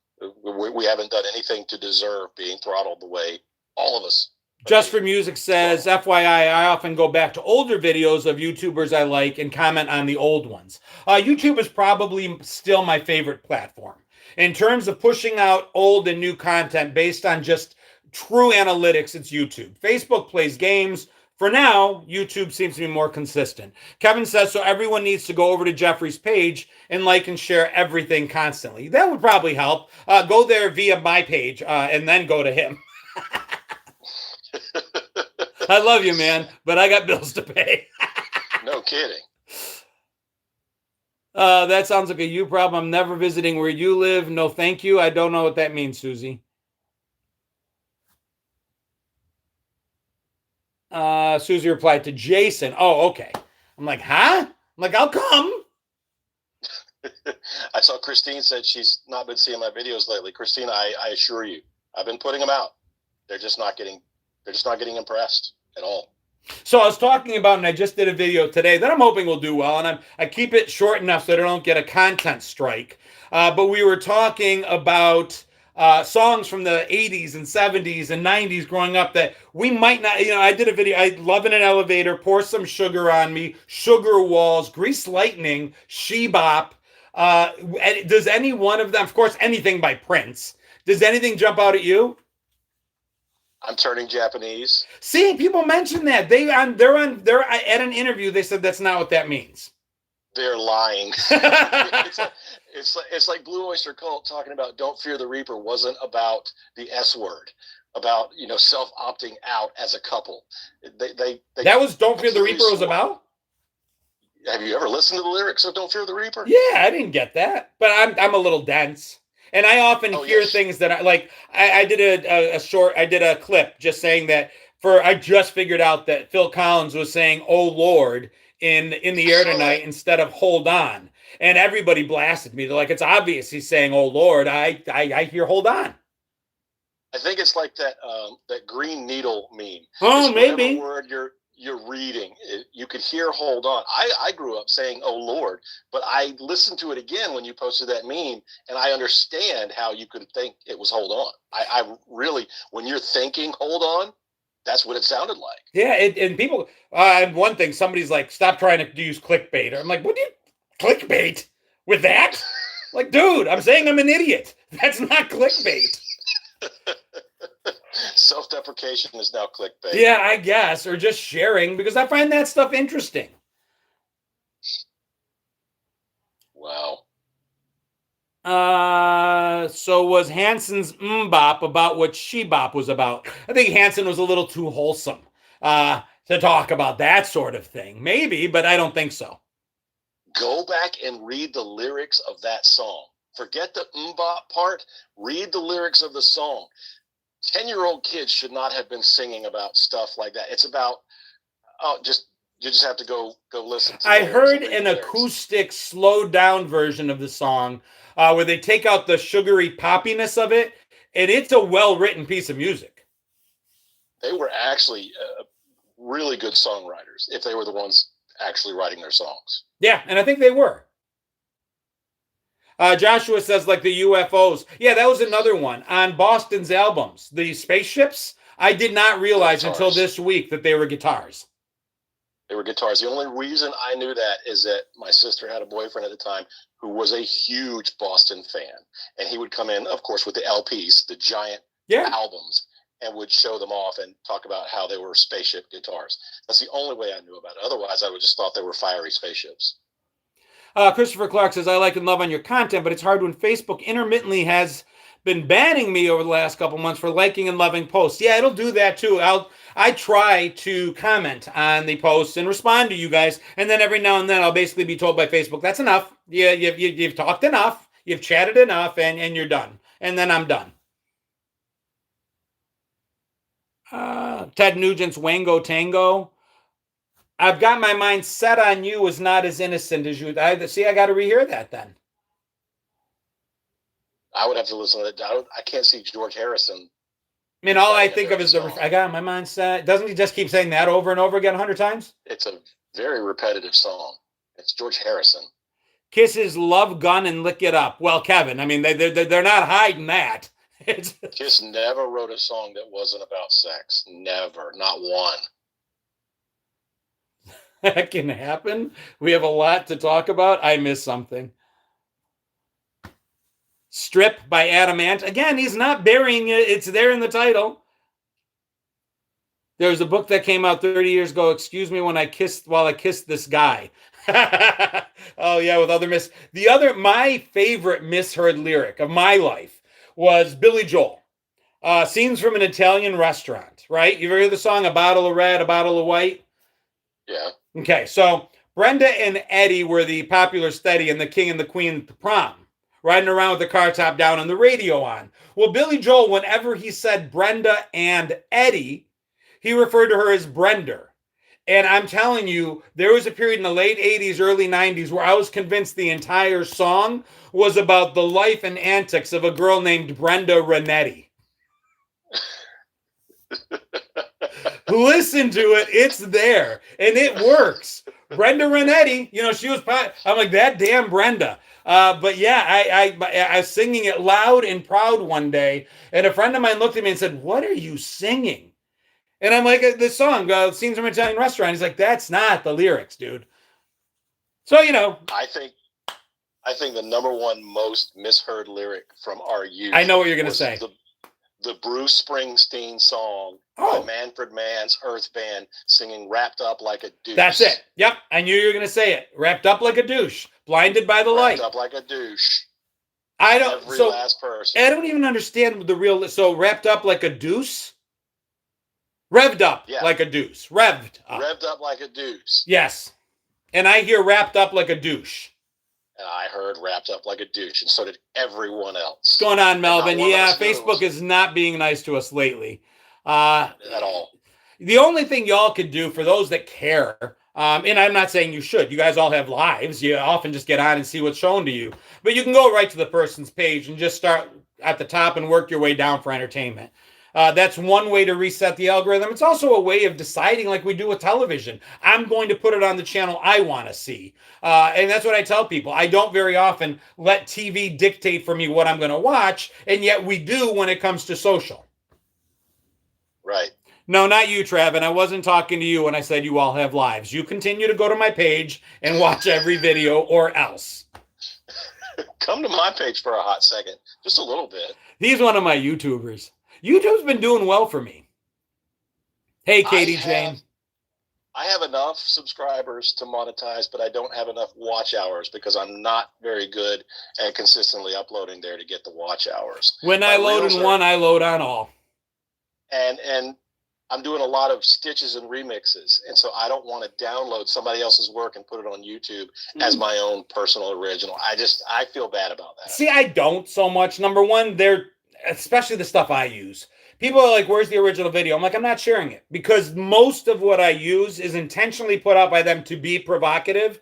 C: We haven't done anything to deserve being throttled the way all of us.
A: Just for Music says, FYI, I often go back to older videos of YouTubers I like and comment on the old ones. YouTube is probably still my favorite platform in terms of pushing out old and new content based on just true analytics. It's YouTube. Facebook plays games. For now, YouTube seems to be more consistent. Kevin says, so everyone needs to go over to Jeffrey's page and like and share everything constantly. That would probably help. Go there via my page and then go to him. I love you, man, but I got bills to pay.
C: No kidding.
A: That sounds like a you problem. I'm never visiting where you live. No, thank you. I don't know what that means, Susie. Susie replied to Jason. Oh, okay. I'm like, huh? I'm like, I'll come.
C: I saw Christine said she's not been seeing my videos lately. Christine, I assure you, I've been putting them out. They're just not getting impressed at all.
A: So I was talking about, and I just did a video today that I'm hoping will do well, and I keep it short enough so that I don't get a content strike. But we were talking about songs from the 80s and 70s and 90s growing up that we might not, I did a video, I Love in an Elevator, Pour Some Sugar on Me, Sugar Walls, Grease Lightning, She Bop. Does any one of them, of course, anything by Prince, does anything jump out at you?
C: I'm turning Japanese.
A: See, people mention that they're at an interview. They said that's not what that means.
C: They're lying. It's like Blue Oyster Cult talking about "Don't Fear the Reaper" wasn't about the S word, about self opting out as a couple. They
A: that was "Don't Fear the Reaper" was about.
C: Have you ever listened to the lyrics of "Don't Fear the Reaper"?
A: Yeah, I didn't get that, but I'm a little dense, and I often hear things that I like. I did a clip just saying that I just figured out that Phil Collins was saying "Oh Lord" in the air tonight instead of "Hold on," and everybody blasted me. They're like, "It's obvious he's saying "Oh Lord." I hear "Hold on."
C: I think it's like that green needle meme.
A: Oh, maybe.
C: Whatever word you're reading, you could hear "Hold on." I grew up saying "Oh Lord," but I listened to it again when you posted that meme, and I understand how you could think it was "Hold on." I really, when you're thinking "Hold on," that's what it sounded like.
A: Yeah, and people. One thing, somebody's like, "Stop trying to use clickbait." I'm like, "What do you clickbait with that?" Like, dude, I'm saying I'm an idiot. That's not clickbait.
C: Self-deprecation is now clickbait.
A: Yeah, I guess, or just sharing, because I find that stuff interesting.
C: Wow.
A: So was Hanson's Mbop about what Shebop was about? I think Hanson was a little too wholesome to talk about that sort of thing. Maybe, but I don't think so.
C: Go back and read the lyrics of that song. Forget the Mbop part. Read the lyrics of the song. 10-year-old kids should not have been singing about stuff like that. It's about you just have to go listen to
A: I heard an acoustic slowed down version of the song where they take out the sugary poppiness of it, and it's a well-written piece of music.
C: They were actually really good songwriters if they were the ones actually writing their songs.
A: Yeah, and I think they were. Joshua says, like the UFOs. Yeah, that was another one. On Boston's albums, the spaceships, I did not realize until this week that they were guitars.
C: They were guitars. The only reason I knew that is that my sister had a boyfriend at the time who was a huge Boston fan. And he would come in, of course, with the LPs, the giant albums, and would show them off and talk about how they were spaceship guitars. That's the only way I knew about it. Otherwise, I would just thought they were fiery spaceships.
A: Christopher Clark says, I like and love on your content, but it's hard when Facebook intermittently has been banning me over the last couple months for liking and loving posts. Yeah, it'll do that too. I try to comment on the posts and respond to you guys, and then every now and then I'll basically be told by Facebook, that's enough. Yeah, you've talked enough, you've chatted enough, and you're done. And then I'm done. Ted Nugent's Wango Tango. I've got my mind set on you is not as innocent as you. I got to rehear that then.
C: I would have to listen to it. I can't see George Harrison.
A: I mean, all I think of is I got my mind set. Doesn't he just keep saying that over and over again 100 times?
C: It's a very repetitive song. It's George Harrison.
A: Kisses, Love Gun, and Lick It Up. Well, Kevin, I mean, they're not hiding that.
C: Kiss never wrote a song that wasn't about sex. Never. Not one.
A: That can happen. We have a lot to talk about. I missed something. Strip by Adam Ant. Again, he's not burying it. It's there in the title. There was a book that came out 30 years ago. Excuse me while I kissed this guy. Oh yeah, with other my favorite misheard lyric of my life was Billy Joel. Scenes from an Italian restaurant, right? You ever hear the song A Bottle of Red, A Bottle of White?
C: Yeah.
A: Okay, so Brenda and Eddie were the popular steady and the king and the queen at the prom, riding around with the car top down and the radio on. Well, Billy Joel, whenever he said Brenda and Eddie, he referred to her as Brender. And I'm telling you, there was a period in the late 80s, early 90s where I was convinced the entire song was about the life and antics of a girl named Brenda Renetti. Listen to it. It's there. And it works. Brenda Renetti, she was, I'm like, that damn Brenda. But yeah, I was singing it loud and proud one day. And a friend of mine looked at me and said, what are you singing? And I'm like, this song, Scenes from an Italian Restaurant. He's like, that's not the lyrics, dude. So,
C: I think the number one most misheard lyric from our youth.
A: I know what you're going to say.
C: the Bruce Springsteen song by Manfred Mann's Earth Band singing Wrapped Up Like a Douche.
A: That's it. Yep. I knew you were going to say it. Wrapped up like a douche. Blinded by the light.
C: Wrapped up like a douche.
A: I don't.
C: Every last person.
A: I don't even understand the real. So wrapped up like a deuce. Revved up like a deuce. Revved up.
C: Revved up like a deuce.
A: Yes. And I hear wrapped up like a douche.
C: And I heard wrapped up like a douche, and so did everyone else.
A: What's going on, Melvin? Yeah, Facebook is not being nice to us lately.
C: At all.
A: The only thing y'all could do for those that care, and I'm not saying you should. You guys all have lives. You often just get on and see what's shown to you. But you can go right to the person's page and just start at the top and work your way down for entertainment. That's one way to reset the algorithm. It's also a way of deciding, like we do with television. I'm going to put it on the channel I want to see. And that's what I tell people. I don't very often let TV dictate for me what I'm going to watch, and yet we do when it comes to social.
C: Right.
A: No, not you, Trav, and I wasn't talking to you when I said you all have lives. You continue to go to my page and watch every video or else.
C: Come to my page for a hot second. Just a little bit.
A: He's one of my YouTubers. YouTube's been doing well for me. Hey, Katie Jane.
C: I have enough subscribers to monetize, but I don't have enough watch hours because I'm not very good at consistently uploading there to get the watch hours.
A: When I load in one, I load on all.
C: And I'm doing a lot of stitches and remixes, and so I don't want to download somebody else's work and put it on YouTube as my own personal original. I feel bad about that.
A: See, I don't so much. Number one, especially the stuff I use. People are like, where's the original video? I'm like, I'm not sharing it because most of what I use is intentionally put out by them to be provocative.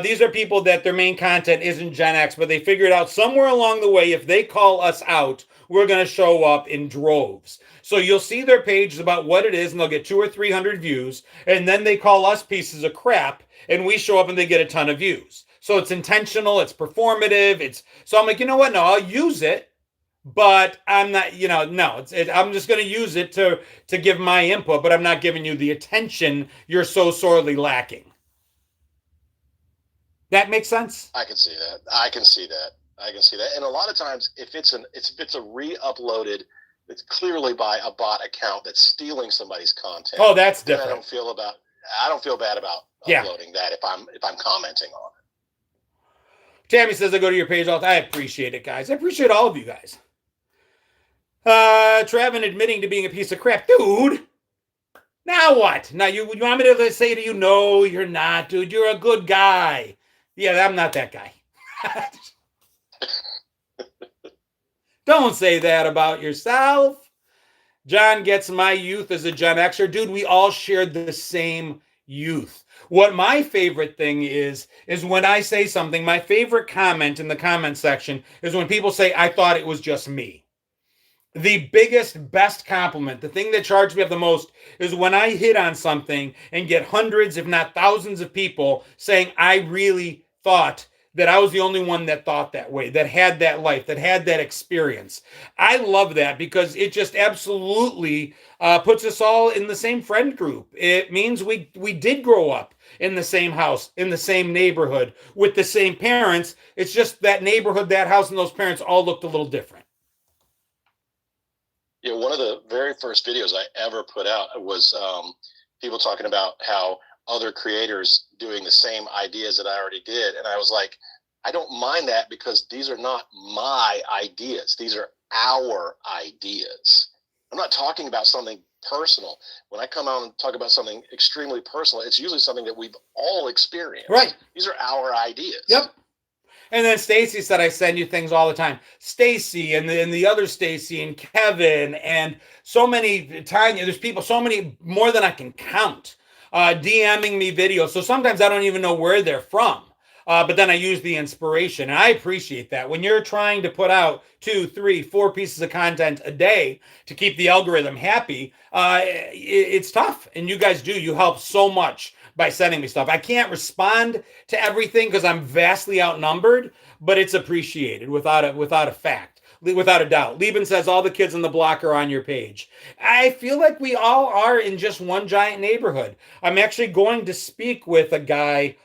A: These are people that their main content isn't Gen X, but they figured out somewhere along the way, if they call us out, we're going to show up in droves. So you'll see their pages about what it is, and they'll get 200 or 300 views, and then they call us pieces of crap, and we show up and they get a ton of views. So it's intentional, it's performative. So I'm like, you know what? No, I'll use it. But I'm not, I'm just going to use it to give my input, but I'm not giving you the attention you're so sorely lacking. That makes sense?
C: I can see that. And a lot of times, if it's a re-uploaded, it's clearly by a bot account that's stealing somebody's content.
A: Oh, that's different.
C: I don't feel bad about uploading that if I'm commenting on it.
A: Tammy says I go to your page all the time. I appreciate it, guys. I appreciate all of you guys. Travin admitting to being a piece of crap. Dude, now what? Now you want me to say to you, no, you're not, dude. You're a good guy. Yeah, I'm not that guy. Don't say that about yourself. John gets my youth as a Gen Xer. Dude, we all shared the same youth. What my favorite thing is when I say something, my favorite comment in the comment section is when people say, I thought it was just me. The biggest, best compliment, the thing that charged me up the most, is when I hit on something and get hundreds, if not thousands of people saying, I really thought that I was the only one that thought that way, that had that life, that had that experience. I love that because it just absolutely puts us all in the same friend group. It means we did grow up in the same house, in the same neighborhood, with the same parents. It's just that neighborhood, that house, and those parents all looked a little different.
C: Yeah, one of the very first videos I ever put out was people talking about how other creators doing the same ideas that I already did. And I was like, I don't mind that because these are not my ideas. These are our ideas. I'm not talking about something personal. When I come out and talk about something extremely personal, it's usually something that we've all experienced.
A: Right.
C: These are our ideas.
A: Yep. And then Stacy said, I send you things all the time. Stacy and the other Stacy and Kevin and so many, Tanya, there's people, so many more than I can count, DMing me videos. So sometimes I don't even know where they're from. But then I use the inspiration. And I appreciate that. When you're trying to put out 2, 3, 4 pieces of content a day to keep the algorithm happy, it's tough. And you guys do. You help so much by sending me stuff. I can't respond to everything because I'm vastly outnumbered, but it's appreciated without a doubt. Lieben says all the kids on the block are on your page. I feel like we all are in just one giant neighborhood. I'm actually going to speak with a guy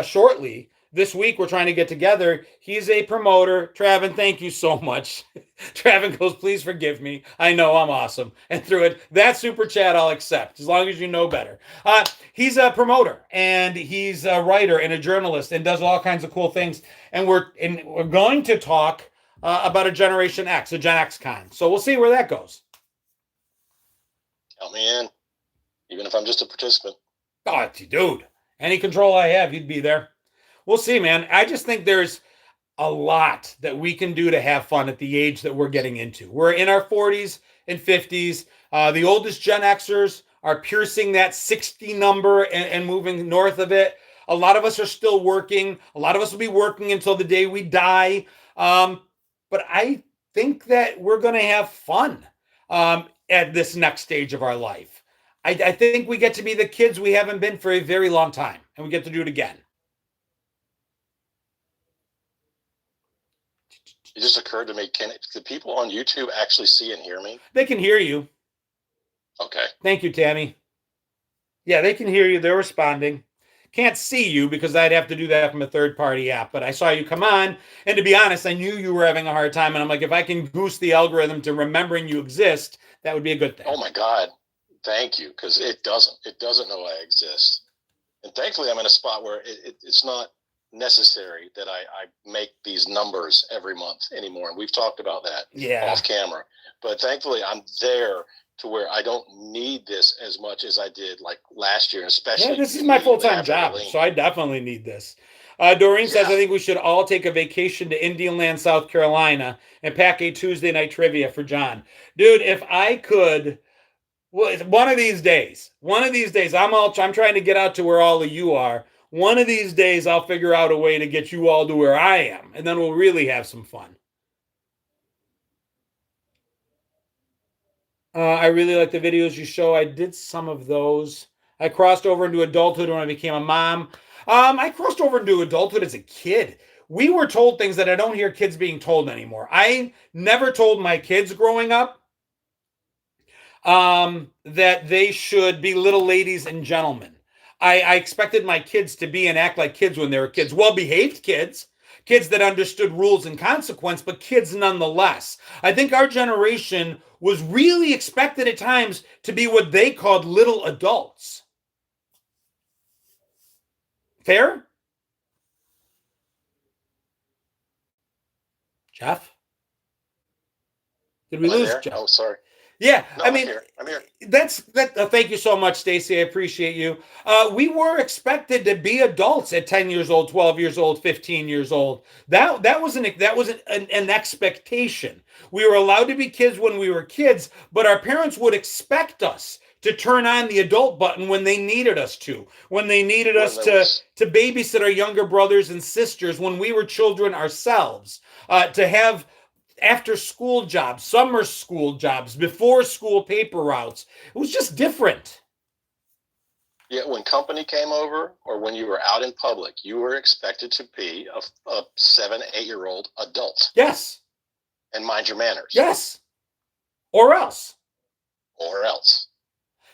A: shortly this week we're trying to get together. He's a promoter. Travin, thank you so much. Travin goes, please forgive me. I know I'm awesome. And through it, that super chat I'll accept as long as you know better. He's a promoter and he's a writer and a journalist and does all kinds of cool things. And we're going to talk about a Generation X, a Gen X con. So we'll see where that goes.
C: Count me in, even if I'm just a participant.
A: Oh, dude, any control I have, you'd be there. We'll see, man. I just think there's a lot that we can do to have fun at the age that we're getting into. We're in our 40s and 50s. The oldest Gen Xers are piercing that 60 number and moving north of it. A lot of us are still working. A lot of us will be working until the day we die. But I think that we're going to have fun at this next stage of our life. I think we get to be the kids we haven't been for a very long time, and we get to do it again.
C: It just occurred to me, can the people on YouTube actually see and hear me?
A: They can hear you.
C: Okay.
A: Thank you, Tammy. Yeah, they can hear you. They're responding. Can't see you because I'd have to do that from a third-party app, but I saw you come on, and to be honest, I knew you were having a hard time, and I'm like, if I can boost the algorithm to remembering you exist, that would be a good thing.
C: Oh, my God. Thank you, because it doesn't know I exist. And thankfully, I'm in a spot where it's not necessary that I make these numbers every month anymore. And we've talked about that off camera. But thankfully, I'm there to where I don't need this as much as I did like last year, especially.
A: Yeah, this is my full-time job, so I definitely need this. Doreen says, I think we should all take a vacation to Indian Land, South Carolina, and pack a Tuesday night trivia for John. Dude, if I could, well, one of these days, I'm trying to get out to where all of you are. One of these days, I'll figure out a way to get you all to where I am, and then we'll really have some fun. I really like the videos you show. I did some of those. I crossed over into adulthood when I became a mom. I crossed over into adulthood as a kid. We were told things that I don't hear kids being told anymore. I never told my kids growing up that they should be little ladies and gentlemen. I expected my kids to be and act like kids when they were kids. Well-behaved kids that understood rules and consequence, but kids nonetheless. I think our generation was really expected at times to be what they called little adults. Fair? Jeff? Did we lose Jeff?
C: Oh, sorry.
A: Yeah,
C: no,
A: I mean,
C: I'm here.
A: Thank you so much, Stacy. I appreciate you. We were expected to be adults at 10 years old, 12 years old, 15 years old. That was an expectation. We were allowed to be kids when we were kids, but our parents would expect us to turn on the adult button when they needed us to, when they needed us to babysit our younger brothers and sisters when we were children ourselves, to have after school jobs, summer school jobs, before school paper routes. It was just different.
C: Yeah, when company came over or when you were out in public, you were expected to be a 7, 8-year-old adult.
A: Yes.
C: And mind your manners.
A: Yes. Or else.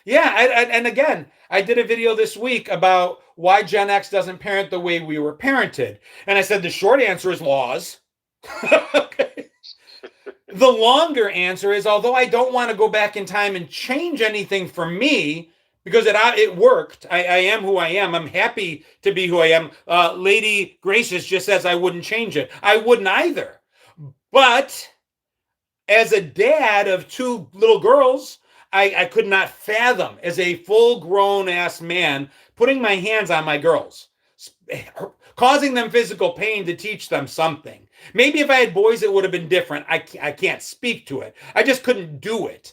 A: Yeah, and again, I did a video this week about why Gen X doesn't parent the way we were parented. And I said the short answer is laws. Okay. The longer answer is, although I don't want to go back in time and change anything for me, because it worked. I am who I am. I'm happy to be who I am. Lady Gracious just says I wouldn't change it. I wouldn't either. But as a dad of 2 little girls, I could not fathom, as a full-grown ass man, putting my hands on my girls, causing them physical pain to teach them something. Maybe if I had boys, it would have been different. I can't speak to it. I just couldn't do it.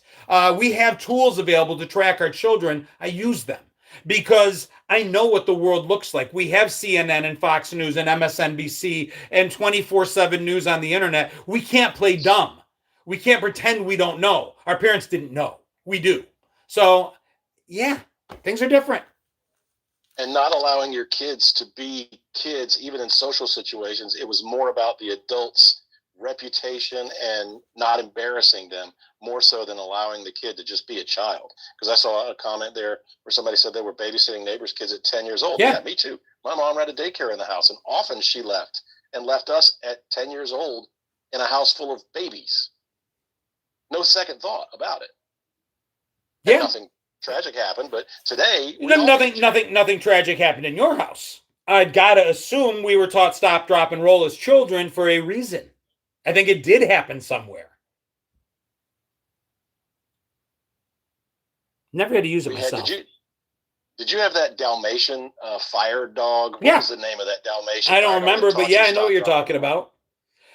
A: We have tools available to track our children. I use them because I know what the world looks like. We have CNN and Fox News and MSNBC and 24/7 news on the internet. We can't play dumb. We can't pretend we don't know. Our parents didn't know. We do. So, yeah, things are different.
C: And not allowing your kids to be kids, even in social situations. It was more about the adults reputation and not embarrassing them more so than allowing the kid to just be a child. Because I saw a comment there where somebody said they were babysitting neighbors' kids at 10 years old. Yeah, me too. My mom ran a daycare in the house, and often she left us at 10 years old in a house full of babies. No second thought about it. And
A: Yeah.
C: nothing tragic happened, but today
A: nothing tragic happened in your house. I'd gotta assume we were taught stop, drop, and roll as children for a reason. I think it did happen somewhere. Never had to use it myself.
C: Did you have that Dalmatian fire dog? What was the name of that Dalmatian?
A: I don't remember, but yeah, I know what you're talking about.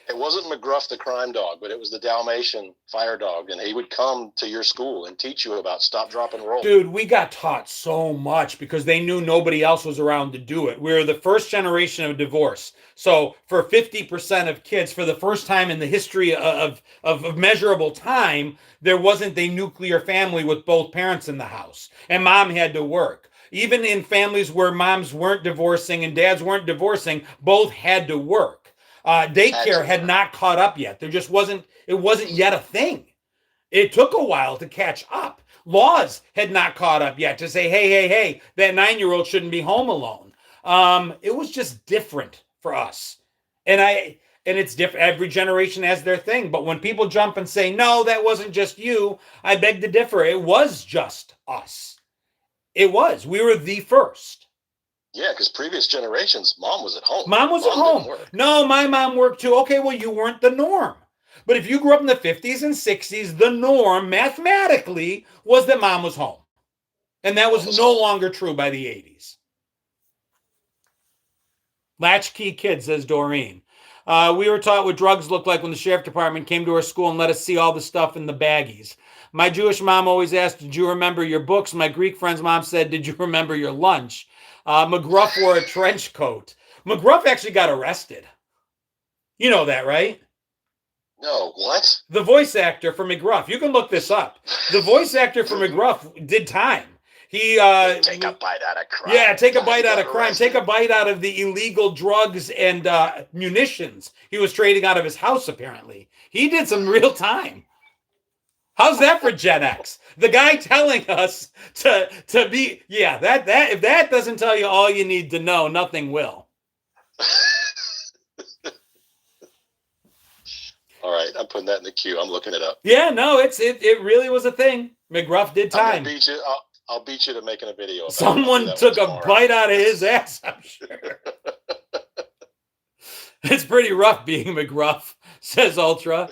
C: It wasn't McGruff the crime dog, but it was the Dalmatian fire dog, and he would come to your school and teach you about stop, drop, and roll.
A: Dude, we got taught so much because they knew nobody else was around to do it. We were the first generation of divorce. So for 50% of kids, for the first time in the history of measurable time, there wasn't a nuclear family with both parents in the house, and mom had to work. Even in families where moms weren't divorcing and dads weren't divorcing, both had to work. Daycare had not caught up yet. It wasn't yet a thing. It took a while to catch up. Laws had not caught up yet to say, hey, that 9-year-old shouldn't be home alone. It was just different for us. And it's different. Every generation has their thing. But when people jump and say, no, that wasn't just you, I beg to differ. It was just us. It was. We were the first.
C: Yeah, because previous generations, mom was at home.
A: Mom was at home. No, my mom worked too. Okay, well, you weren't the norm. But if you grew up in the 50s and 60s, the norm mathematically was that mom was home. And that was no longer true by the 80s. Latchkey kid, says Doreen. We were taught what drugs looked like when the sheriff department came to our school and let us see all the stuff in the baggies. My Jewish mom always asked, did you remember your books? My Greek friend's mom said, did you remember your lunch? McGruff wore a trench coat. McGruff actually got arrested. You know that, right?
C: No, what?
A: The voice actor for McGruff. You can look this up. The voice actor for McGruff did time. He
C: take a bite out of crime.
A: Yeah, take a bite out of crime. Take a bite out of the illegal drugs and munitions he was trading out of his house, apparently. He did some real time. How's that for Gen X? The guy telling us to be, that if that doesn't tell you all you need to know, nothing will.
C: All right, I'm putting that in the queue. I'm looking it up.
A: Yeah, no, it really was a thing. McGruff did time.
C: I'll beat you to making a video.
A: Someone took a bite out of his ass, I'm sure. It's pretty rough being McGruff, says Ultra.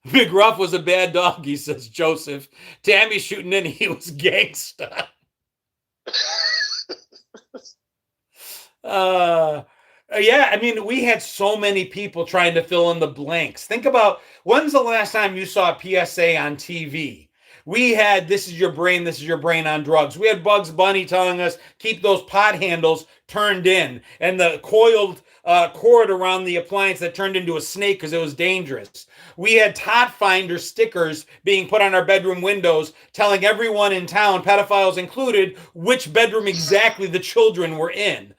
A: McGruff was a bad dog, he says Joseph. Tammy shooting in, he was gangsta. Yeah, I mean, we had so many people trying to fill in the blanks. Think about, when's the last time you saw a PSA on TV? We had, this is your brain on drugs. We had Bugs Bunny telling us, keep those pot handles turned in. And the coiled cord around the appliance that turned into a snake because it was dangerous. We had Tot Finder stickers being put on our bedroom windows telling everyone in town, pedophiles included, which bedroom exactly the children were in.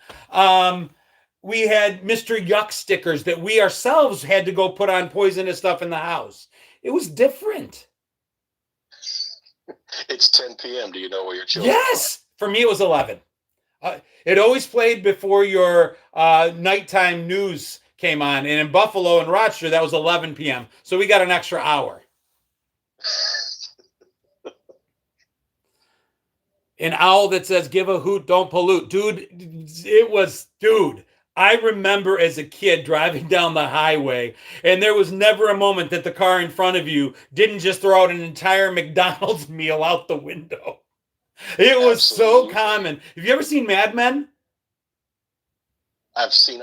A: We had Mr. Yuck stickers that we ourselves had to go put on poisonous stuff in the house. It was different.
C: It's 10 p.m. Do you know where your children
A: Yes! For me, it was 11. It always played before your nighttime news came on. And in Buffalo and Rochester, that was 11 p.m. So we got an extra hour. An owl that says, give a hoot, don't pollute. Dude, I remember as a kid driving down the highway, and there was never a moment that the car in front of you didn't just throw out an entire McDonald's meal out the window. It was so common. Have you ever seen Mad Men?
C: I've seen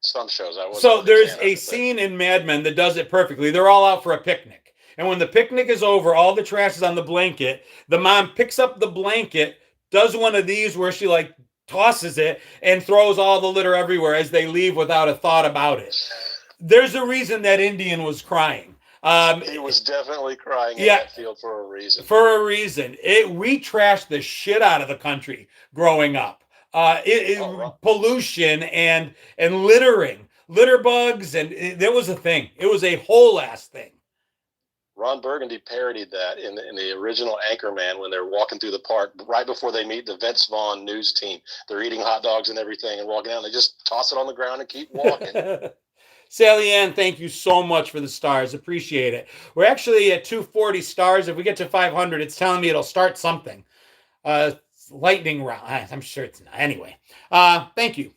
C: some shows.
A: So there's a scene in Mad Men that does it perfectly. They're all out for a picnic. And when the picnic is over, all the trash is on the blanket. The mom picks up the blanket, does one of these where she tosses it and throws all the litter everywhere as they leave without a thought about it. There's a reason that Indian was crying.
C: He was definitely crying in that field for a reason.
A: For a reason. We trashed the shit out of the country growing up. Pollution and littering. litter bugs, and there was a thing. It was a whole ass thing.
C: Ron Burgundy parodied that in the original Anchorman when they're walking through the park right before they meet the Vince Vaughn news team. They're eating hot dogs and everything and walking out. And they just toss it on the ground and keep walking.
A: Sally Ann, thank you so much for the stars. Appreciate it. We're actually at 240 stars. If we get to 500, it's telling me it'll start something. Lightning round. I'm sure it's not. Anyway, thank you.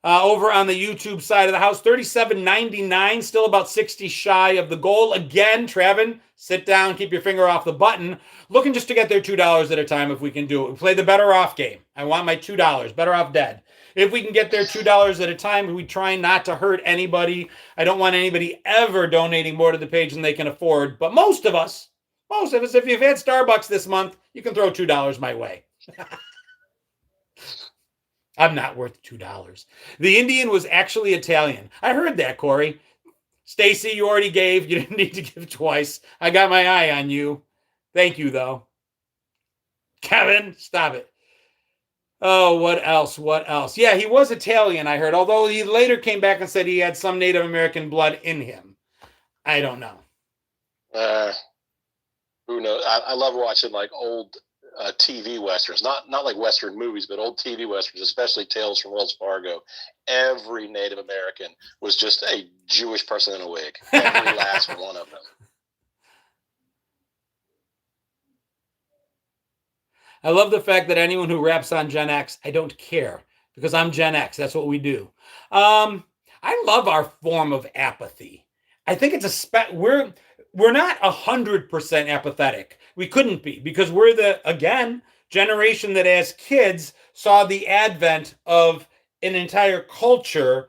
A: Over on the YouTube side of the house, $37.99, still about 60 shy of the goal. Again, Trevin, sit down, keep your finger off the button. Looking just to get there $2 at a time if we can do it. We play the better off game. I want my $2, better off dead. If we can get there $2 at a time, we try not to hurt anybody. I don't want anybody ever donating more to the page than they can afford. But most of us, if you've had Starbucks this month, you can throw $2 my way. I'm not worth $2. The Indian was actually Italian. I heard that, Corey. Stacy, you already gave. You didn't need to give twice. I got my eye on you. Thank you, though. Kevin, stop it. Oh, what else? What else? Yeah, he was Italian, I heard. Although he later came back and said he had some Native American blood in him. I don't know.
C: Who knows? I love watching like old TV westerns, not like Western movies, but old TV westerns, especially Tales from Wells Fargo. Every Native American was just a Jewish person in a wig. Every last one of them.
A: I love the fact that anyone who raps on Gen X, I don't care because I'm Gen X. That's what we do. I love our form of apathy. I think it's we're not 100% apathetic. We couldn't be because we're the, again, generation that as kids saw the advent of an entire culture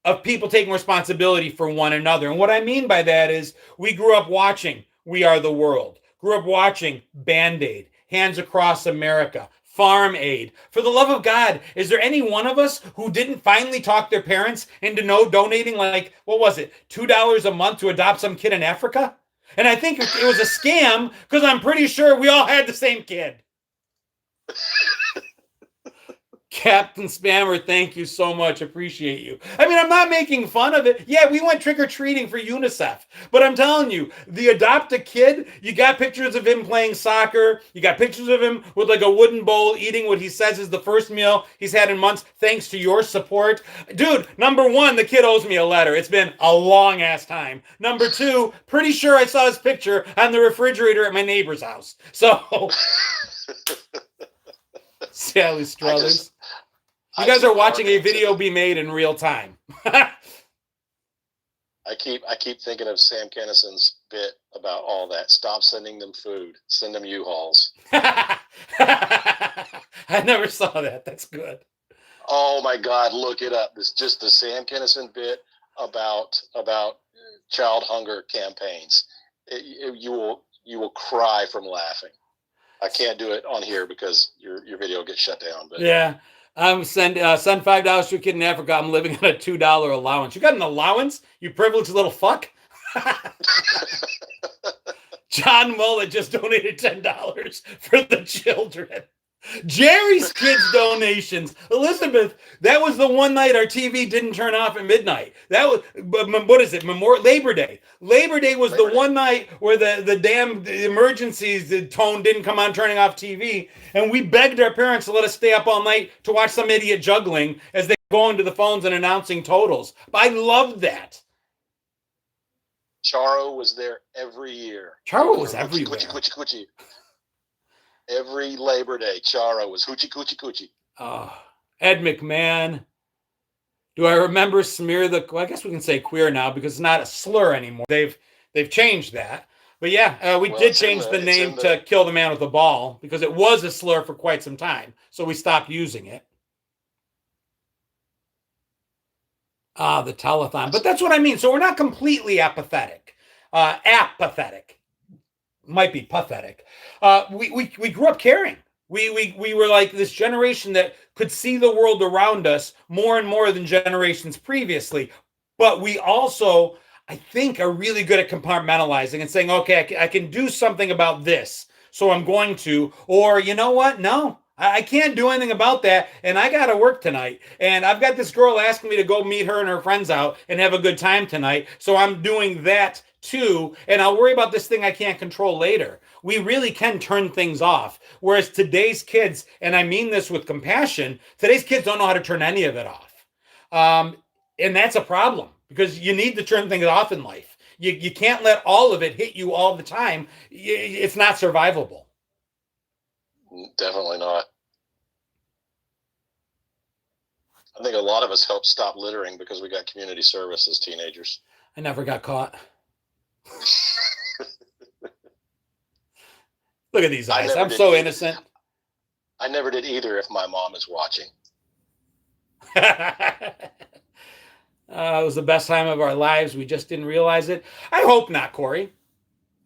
A: of people taking responsibility for one another. And what I mean by that is we grew up watching We Are the World, grew up watching Band-Aid, Hands Across America, Farm Aid. For the love of God, is there any one of us who didn't finally talk their parents into donating like, what was it, $2 a month to adopt some kid in Africa? And I think it was a scam because I'm pretty sure we all had the same kid. Captain Spammer, thank you so much. Appreciate you. I mean, I'm not making fun of it. Yeah, we went trick-or-treating for UNICEF. But I'm telling you, the adopt a kid, you got pictures of him playing soccer. You got pictures of him with like a wooden bowl eating what he says is the first meal he's had in months thanks to your support. Dude, number one, the kid owes me a letter. It's been a long-ass time. Number two, pretty sure I saw his picture on the refrigerator at my neighbor's house. So... Sally Struthers. You guys are watching a video be made in real time.
C: I keep thinking of Sam Kinnison's bit about all that. Stop sending them food. Send them U-Hauls.
A: I never saw that. That's good.
C: Oh my God, look it up. It's just the Sam Kinnison bit about child hunger campaigns. You will cry from laughing. I can't do it on here because your video gets shut down. But
A: yeah, send $5 to a kid in Africa. I'm living on a $2 allowance. You got an allowance? You privileged little fuck. John Mullet just donated $10 for the children. Jerry's kids donations. Elizabeth, that was the one night our TV didn't turn off at midnight. That was, what is it? Labor Day. Labor Day was the one night where the damn emergencies, the tone didn't come on turning off TV. And we begged our parents to let us stay up all night to watch some idiot juggling as they go into the phones and announcing totals. But I loved that.
C: Charo was there every year.
A: Charo was everywhere.
C: Coochie. Every Labor Day, Charo was hoochie coochie coochie.
A: Oh, Ed McMahon. Do I remember smear the? Well, I guess we can say queer now because it's not a slur anymore. They've changed that. But yeah, we did change the name to Kill the Man with the Ball because it was a slur for quite some time. So we stopped using it. The telethon. But that's what I mean. So we're not completely apathetic. Apathetic. Might be pathetic. We grew up caring. We were like this generation that could see the world around us more and more than generations previously. But we also, I think, are really good at compartmentalizing and saying, okay, I can do something about this. So I'm going to, or you know what? No, I can't do anything about that, and I got to work tonight. And I've got this girl asking me to go meet her and her friends out and have a good time tonight. So I'm doing that too, and I'll worry about this thing I can't control later. We really can turn things off. Whereas today's kids, and I mean this with compassion, today's kids don't know how to turn any of it off. And that's a problem because you need to turn things off in life. You can't let all of it hit you all the time. It's not survivable.
C: Definitely not. I think a lot of us helped stop littering because we got community service as teenagers.
A: I never got caught. Look at these eyes. I'm so innocent.
C: I never did either if my mom is watching.
A: It was the best time of our lives. We just didn't realize it. I hope not, Corey.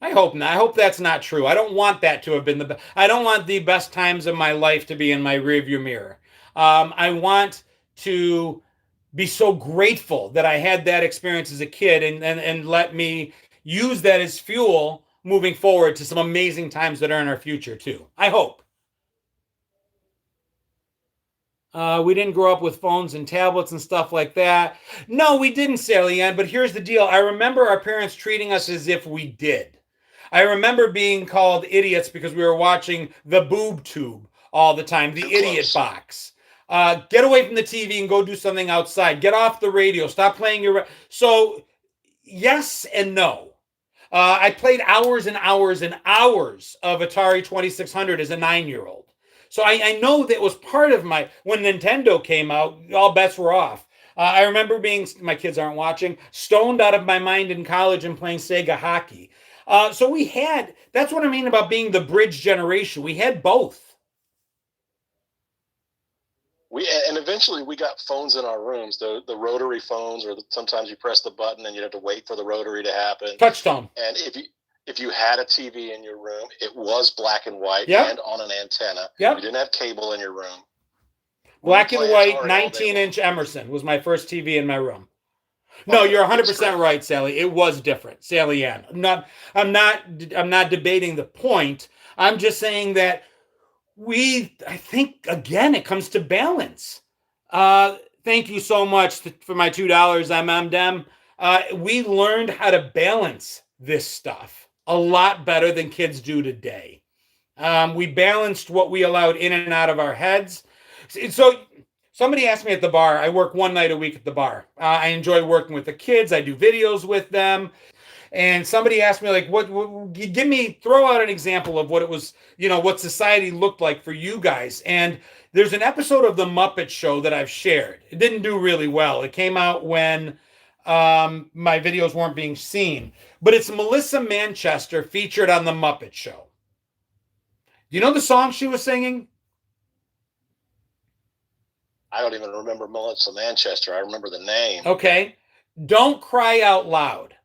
A: I hope not. I hope that's not true. I don't want that to have been I don't want the best times of my life to be in my rearview mirror. I want to be so grateful that I had that experience as a kid and let me use that as fuel moving forward to some amazing times that are in our future too. I hope. We didn't grow up with phones and tablets and stuff like that. No, we didn't, Sally Ann, but here's the deal. I remember our parents treating us as if we did. I remember being called idiots because we were watching the boob tube all the time, the idiot box. Get away from the TV and go do something outside. Get off the radio. Stop playing your... So, yes and no. I played hours and hours and hours of Atari 2600 as a 9-year-old. So I know that was part of when Nintendo came out, all bets were off. I remember being, my kids aren't watching, stoned out of my mind in college and playing Sega hockey. So we had, that's what I mean about being the bridge generation. We had both.
C: And eventually we got phones in our rooms, the rotary phones, or sometimes you press the button and you have to wait for the rotary to happen.
A: Touchtone.
C: And if you had a TV in your room, it was black and white and on an antenna.
A: Yep.
C: You didn't have cable in your room.
A: Black and white, 19-inch Emerson was my first TV in my room. No, you're 100% right, Sally. It was different, Sally Ann. I'm not debating the point. I'm just saying that I think, again, it comes to balance. Thank you so much for my $2, Dem. We learned how to balance this stuff a lot better than kids do today. We balanced what we allowed in and out of our heads. So somebody asked me at the bar, I work one night a week at the bar. I enjoy working with the kids. I do videos with them. And somebody asked me, like, throw out an example of what it was, what society looked like for you guys. And there's an episode of The Muppet Show that I've shared. It didn't do really well. It came out when my videos weren't being seen. But it's Melissa Manchester featured on The Muppet Show. Do you know the song she was singing?
C: I don't even remember Melissa Manchester. I remember the name.
A: Okay. Don't Cry Out Loud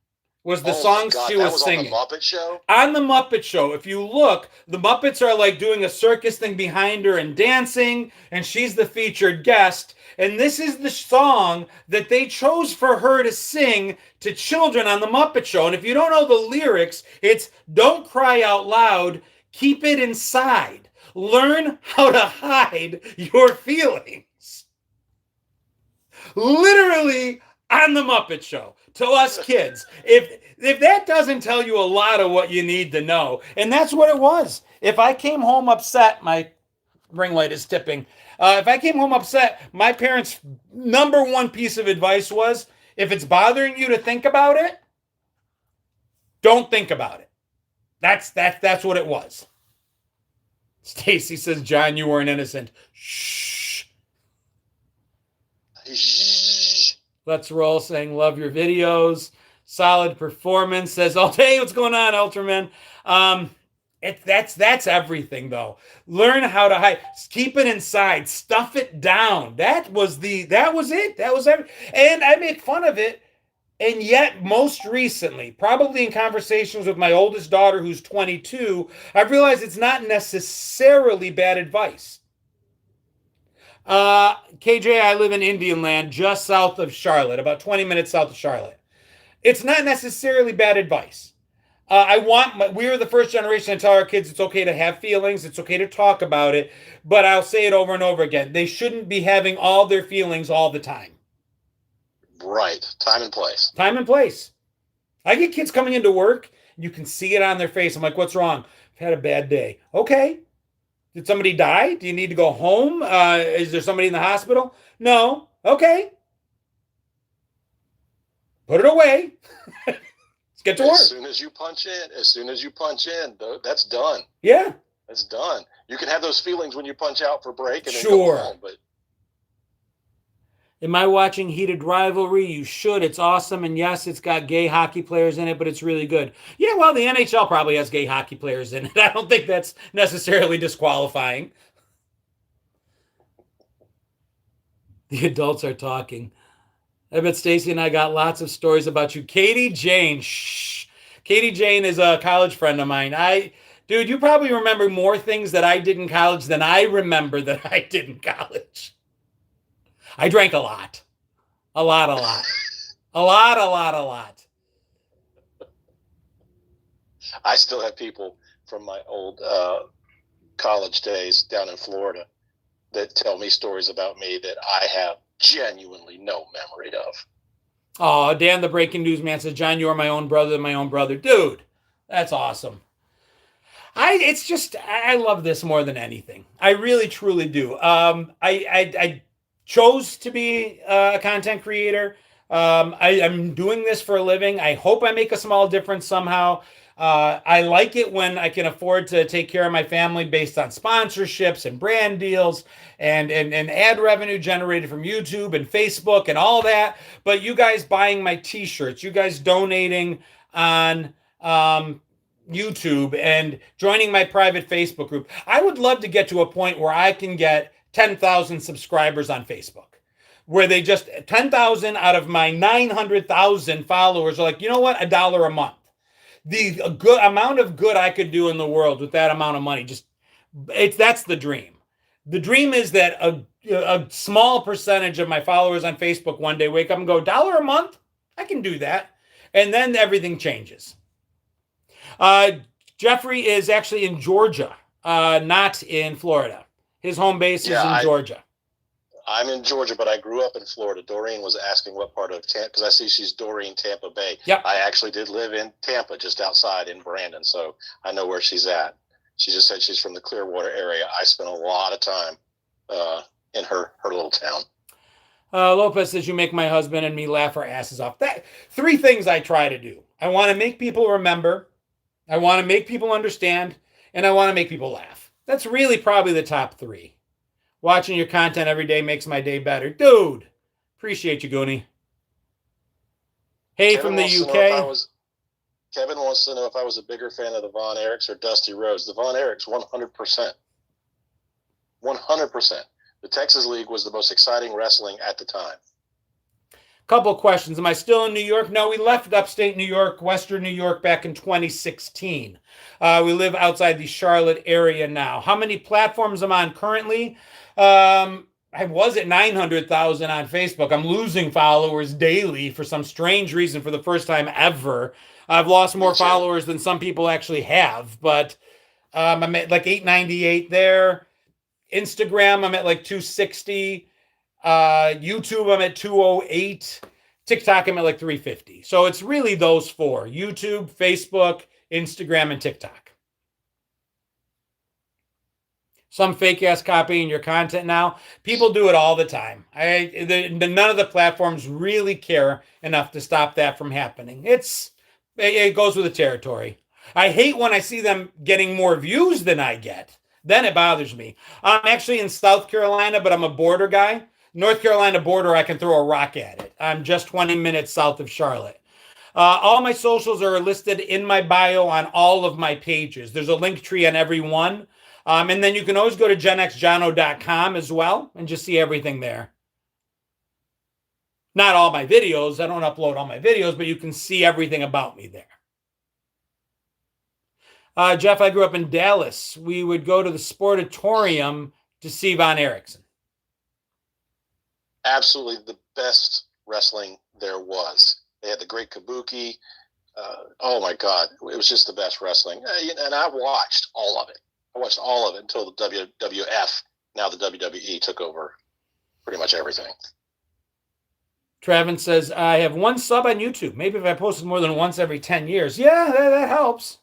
A: was the song she was singing.
C: On The Muppet Show?
A: On The Muppet Show. If you look, the Muppets are like doing a circus thing behind her and dancing, and she's the featured guest. And this is the song that they chose for her to sing to children on The Muppet Show. And if you don't know the lyrics, it's don't cry out loud, keep it inside. Learn how to hide your feelings. Literally on The Muppet Show. To us kids. If that doesn't tell you a lot of what you need to know, and that's what it was. If I came home upset, my ring light is tipping. If I came home upset, my parents' number one piece of advice was, if it's bothering you to think about it, don't think about it. That's what it was. Stacy says, John, you weren't innocent. Shh. Let's Roll saying, love your videos. Solid performance. Says, oh, hey, what's going on, Ultraman? That's everything, though. Learn how to hide. Keep it inside. Stuff it down. That was it. That was everything. And I make fun of it. And yet, most recently, probably in conversations with my oldest daughter, who's 22, I've realized it's not necessarily bad advice. KJ, I live in Indian Land, just south of Charlotte, about 20 minutes south of Charlotte. It's not necessarily bad advice. We were the first generation to tell our kids it's okay to have feelings, it's okay to talk about it, but I'll say it over and over again. They shouldn't be having all their feelings all the time.
C: Right. Time and place.
A: Time and place. I get kids coming into work, you can see it on their face. I'm like, what's wrong? I've had a bad day. Okay. Did somebody die? Do you need to go home? Is there somebody in the hospital? No. Okay. Put it away. Let's get to work.
C: As soon as you punch in, that's done.
A: Yeah.
C: That's done. You can have those feelings when you punch out for break and then
A: Sure.
C: go home, but
A: am I watching Heated Rivalry? You should. It's awesome. And yes, it's got gay hockey players in it, but it's really good. Yeah, well, the NHL probably has gay hockey players in it. I don't think that's necessarily disqualifying. The adults are talking. I bet Stacy and I got lots of stories about you. Katie Jane. Shh. Katie Jane is a college friend of mine. Dude, you probably remember more things that I did in college than I remember that I did in college. I drank a lot. A lot. A lot.
C: I still have people from my old college days down in Florida that tell me stories about me that I have genuinely no memory of.
A: Oh, Dan, the breaking news man says, John, you're my own brother. Dude, that's awesome. I love this more than anything. I really, truly do. I chose to be a content creator. I'm doing this for a living. I hope I make a small difference somehow. I like it when I can afford to take care of my family based on sponsorships and brand deals and ad revenue generated from YouTube and Facebook and all that. But you guys buying my t-shirts, you guys donating on YouTube and joining my private Facebook group. I would love to get to a point where I can get 10,000 subscribers on Facebook, where they just 10,000 out of my 900,000 followers are like, you know what, $1 a month. The good amount of good I could do in the world with that amount of money, that's the dream. The dream is that a small percentage of my followers on Facebook one day wake up and go, $1 a month? I can do that. And then everything changes. Jeffrey is actually in Georgia, not in Florida. His home base is in Georgia.
C: I'm in Georgia, but I grew up in Florida. Doreen was asking what part of Tampa, because I see she's Doreen, Tampa Bay.
A: Yep.
C: I actually did live in Tampa, just outside in Brandon, so I know where she's at. She just said she's from the Clearwater area. I spent a lot of time in her little town.
A: Lopez says, you make my husband and me laugh our asses off. Three things I try to do. I want to make people remember. I want to make people understand. And I want to make people laugh. That's really probably the top three. Watching your content every day makes my day better. Dude, appreciate you, Goonie. Hey, from the UK.
C: Kevin wants to know if I was a bigger fan of the Von Erichs or Dusty Rhodes. The Von Erichs, 100%. 100%. The Texas League was the most exciting wrestling at the time.
A: Couple questions. Am I still in New York? No, we left upstate New York, Western New York back in 2016. We live outside the Charlotte area now. How many platforms am I on currently? I was at 900,000 on Facebook. I'm losing followers daily for some strange reason for the first time ever. I've lost more followers than some people actually have, but I'm at like 898 there. Instagram, I'm at like 260. YouTube, I'm at 208. TikTok, I'm at like 350. So it's really those four: YouTube, Facebook, Instagram, and TikTok. Some fake ass copying your content now. People do it all the time. None of the platforms really care enough to stop that from happening. It goes with the territory. I hate when I see them getting more views than I get. Then it bothers me. I'm actually in South Carolina, but I'm a border guy. North Carolina border, I can throw a rock at it. I'm just 20 minutes south of Charlotte. All my socials are listed in my bio on all of my pages. There's a link tree on every one. And then you can always go to genxjono.com as well and just see everything there. Not all my videos. I don't upload all my videos, but you can see everything about me there. Jeff, I grew up in Dallas. We would go to the Sportatorium to see Von Erichsen.
C: Absolutely the best wrestling there was. They had the great kabuki. Oh my God, it was just the best wrestling, and I watched all of it. I watched all of it until the WWF. Now the WWE took over pretty much everything.
A: Travis says, I have one sub on YouTube. Maybe if I posted more than once every 10 years. Yeah, that helps.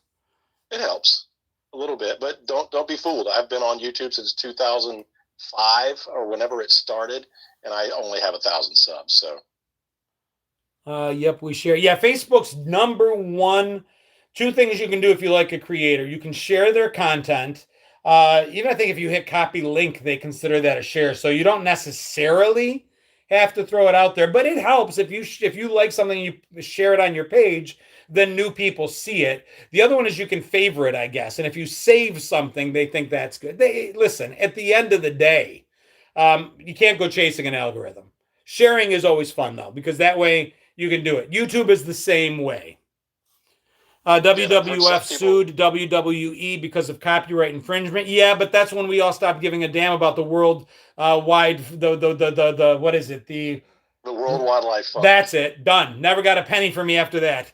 C: It helps a little bit, but don't be fooled. I've been on YouTube since 2005 or whenever it started, and I only have 1,000 subs. So.
A: Yep, we share. Yeah, Facebook's number one. Two things you can do if you like a creator. You can share their content. Even I think if you hit copy link, they consider that a share. So you don't necessarily have to throw it out there, but it helps if you like something, you share it on your page, then new people see it. The other one is you can favorite, I guess. And if you save something, they think that's good. Listen, at the end of the day, you can't go chasing an algorithm. Sharing is always fun though, because that way you can do it. YouTube is the same way. WWF sued WWE because of copyright infringement. Yeah, but that's when we all stopped giving a damn about the world wide the what is it? The
C: World Wildlife Fund.
A: That's it. Done. Never got a penny from me after that.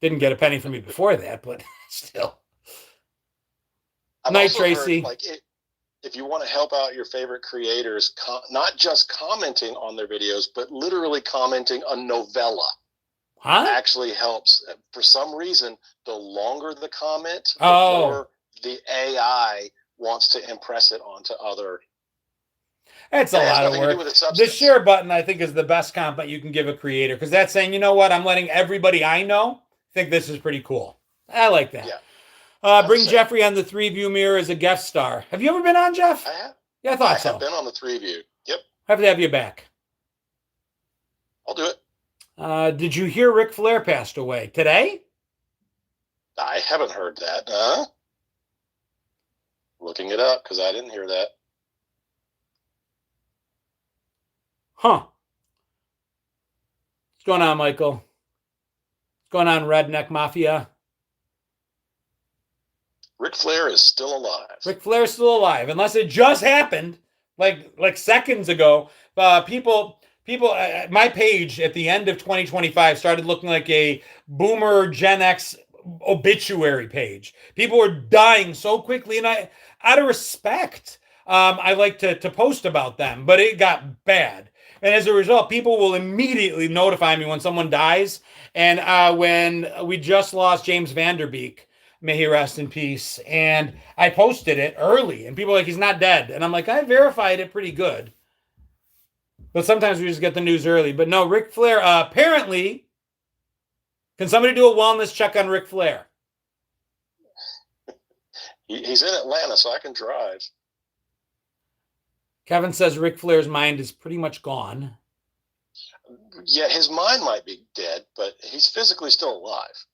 A: Didn't get a penny from me before that, but still. Night, Tracy.
C: Heard, if you want to help out your favorite creators, not just commenting on their videos, but literally commenting a novella. Actually helps. For some reason, the longer the comment, the more the AI wants to impress it onto other.
A: That's a lot of work. The share button, I think, is the best compliment you can give a creator, because that's saying, you know what, I'm letting everybody I know think this is pretty cool. I like that.
C: Yeah.
A: Bring Jeffrey on the 3-View Mirror as a guest star. Have you ever been on, Jeff?
C: I have.
A: Yeah, I thought so.
C: I've been on the 3-View. Yep.
A: Have to have you back.
C: I'll do it.
A: Did you hear Ric Flair passed away today?
C: I haven't heard that. Looking it up because I didn't hear that.
A: Huh. What's going on, Michael? What's going on, Redneck Mafia?
C: Ric Flair is still alive.
A: Ric Flair is still alive, unless it just happened like seconds ago. People, my page at the end of 2025 started looking like a boomer Gen X obituary page. People were dying so quickly, and I, out of respect, I like to post about them, but it got bad. And as a result, people will immediately notify me when someone dies. And when we just lost James Vanderbeek, may he rest in peace, and I posted it early, and people are like, he's not dead. And I'm like, I verified it pretty good. But sometimes we just get the news early. But no, Ric Flair, apparently, can somebody do a wellness check on Ric Flair?
C: He's in Atlanta, so I can drive.
A: Kevin says Ric Flair's mind is pretty much gone.
C: Yeah, his mind might be dead, but he's physically still alive.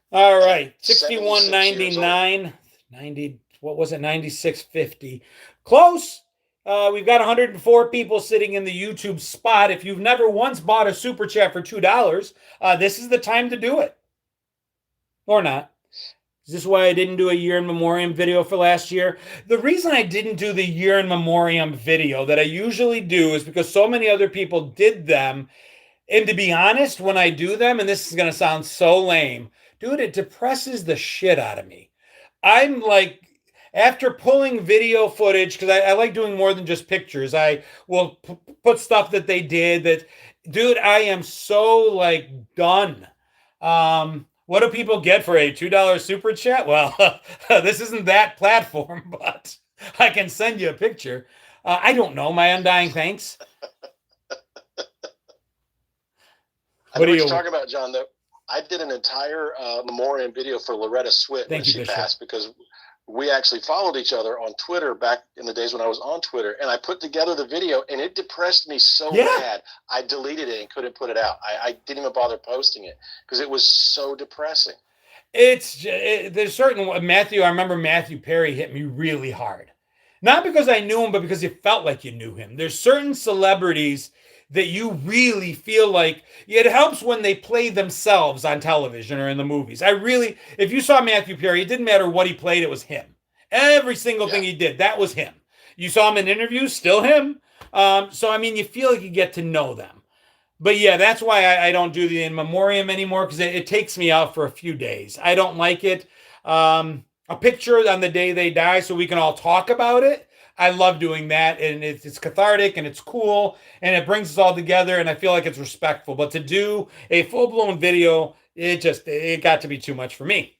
A: All right, 61.99, 90. What was it? 96.50. Close. We've got 104 people sitting in the YouTube spot. If you've never once bought a super chat for $2, this is the time to do it. Or not. Is this why I didn't do a year in memoriam video for last year? The reason I didn't do the year in memoriam video that I usually do is because so many other people did them. And to be honest, when I do them, and this is going to sound so lame, dude, it depresses the shit out of me. I'm like, after pulling video footage, because I like doing more than just pictures, I will put stuff that they did that, dude, I am so like done. What do people get for a $2 super chat? Well, this isn't that platform, but I can send you a picture. I don't know. My undying thanks.
C: I know what you're talking about, John, though. I did an entire memoriam video for Loretta Swit when she passed, because we actually followed each other on Twitter back in the days when I was on Twitter, and I put together the video, and it depressed me so bad. I deleted it and couldn't put it out. I didn't even bother posting it because it was so depressing.
A: There's certain Matthew. I remember Matthew Perry hit me really hard, not because I knew him, but because it felt like you knew him. There's certain celebrities that you really feel like it helps when they play themselves on television or in the movies. If you saw Matthew Perry, it didn't matter what he played, it was him. Every single thing he did, that was him. You saw him in interviews, still him. So, I mean, you feel like you get to know them. But yeah, that's why I don't do the in memoriam anymore because it takes me out for a few days. I don't like it. A picture on the day they die so we can all talk about it. I love doing that, and it's cathartic and it's cool and it brings us all together, and I feel like it's respectful. But to do a full blown video, it got to be too much for me.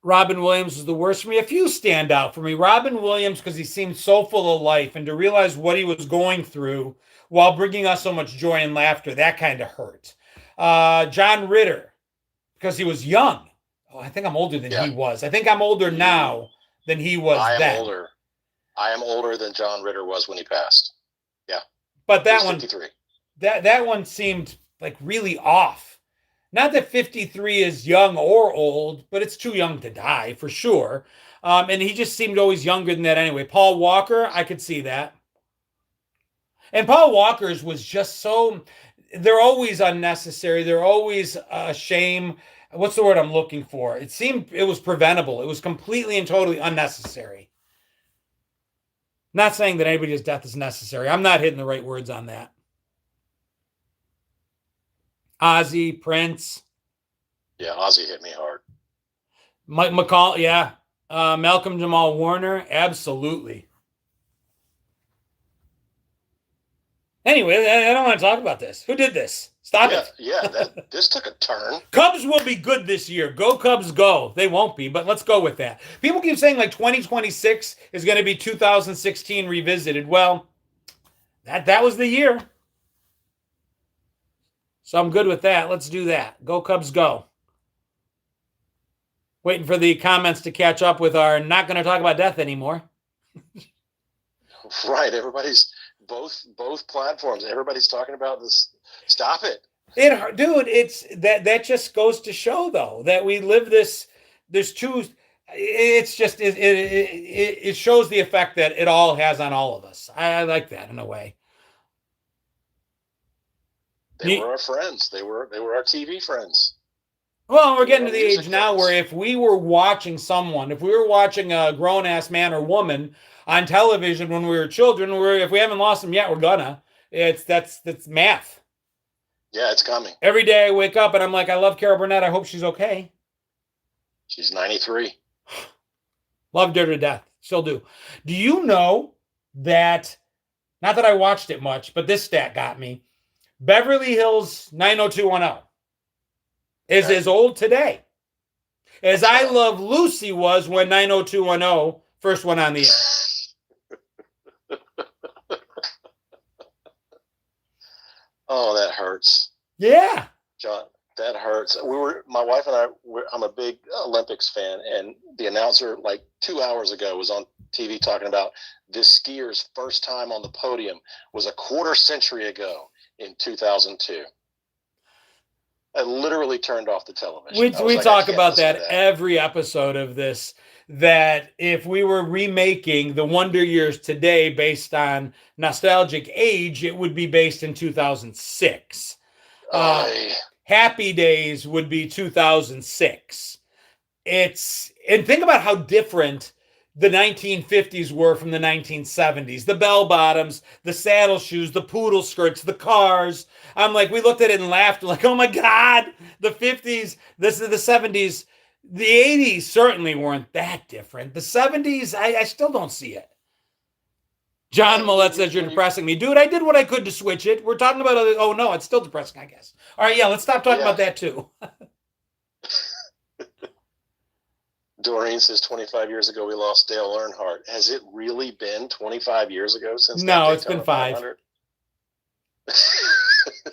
A: Robin Williams was the worst for me. A few stand out for me. Robin Williams, because he seemed so full of life, and to realize what he was going through while bringing us so much joy and laughter, that kind of hurt. John Ritter, because he was young. Oh, I think I'm older than he was. I think I'm older now than he was then.
C: Older. I am older than John Ritter was when he passed. Yeah.
A: But that one,
C: 53.
A: that one seemed like really off. Not that 53 is young or old, but it's too young to die for sure. And he just seemed always younger than that anyway. Paul Walker, I could see that. And Paul Walker's was just so, they're always unnecessary. They're always a shame. What's the word I'm looking for? It seemed it was preventable. It was completely and totally unnecessary. Not saying that anybody's death is necessary. I'm not hitting the right words on that. Ozzy, Prince.
C: Yeah, Ozzy hit me hard.
A: Mike McCall, yeah. Malcolm Jamal Warner, absolutely. Anyway, I don't want to talk about this. Who did this? Stop it.
C: Yeah, this took a turn.
A: Cubs will be good this year. Go Cubs, go. They won't be, but let's go with that. People keep saying like 2026 is going to be 2016 revisited. Well, that was the year. So I'm good with that. Let's do that. Go Cubs, go. Waiting for the comments to catch up with our not going to talk about death anymore.
C: Right. Everybody's both platforms. Everybody's talking about this. Stop it.
A: Dude, it's that just goes to show though that we live this. There's two. It's just it shows the effect that it all has on all of us. I like that in a way.
C: They were our friends. They were our TV friends.
A: Well, we're getting to the age now where if we were watching a grown-ass man or woman on television when we were children, if we haven't lost them yet, we're gonna. That's math.
C: Yeah, it's coming.
A: Every day I wake up and I'm like, I love Carol Burnett. I hope she's okay.
C: She's 93.
A: Loved her to death. Still do. Do you know that, not that I watched it much, but this stat got me. Beverly Hills 90210 is as old today as I Love Lucy was when 90210 first went on the air.
C: Oh, that hurts.
A: Yeah.
C: John, that hurts. My wife and I'm a big Olympics fan, and the announcer like 2 hours ago was on TV talking about this skier's first time on the podium was a quarter century ago in 2002. I literally turned off the television.
A: We talk about that every episode of this, that if we were remaking the Wonder Years today based on nostalgic age, it would be based in 2006. Happy Days would be 2006. And think about how different the 1950s were from the 1970s. The bell bottoms, the saddle shoes, the poodle skirts, the cars. I'm like, we looked at it and laughed. Like, oh my God, the 50s, this is the 70s. The 80s certainly weren't that different. The 70s, I still don't see it. John Millette says you're depressing me. Dude, I did what I could to switch it. We're talking about, oh no, it's still depressing, I guess. All right, yeah, let's stop talking about that too.
C: Doreen says 25 years ago we lost Dale Earnhardt. Has it really been 25 years ago since?
A: No, it's been 5.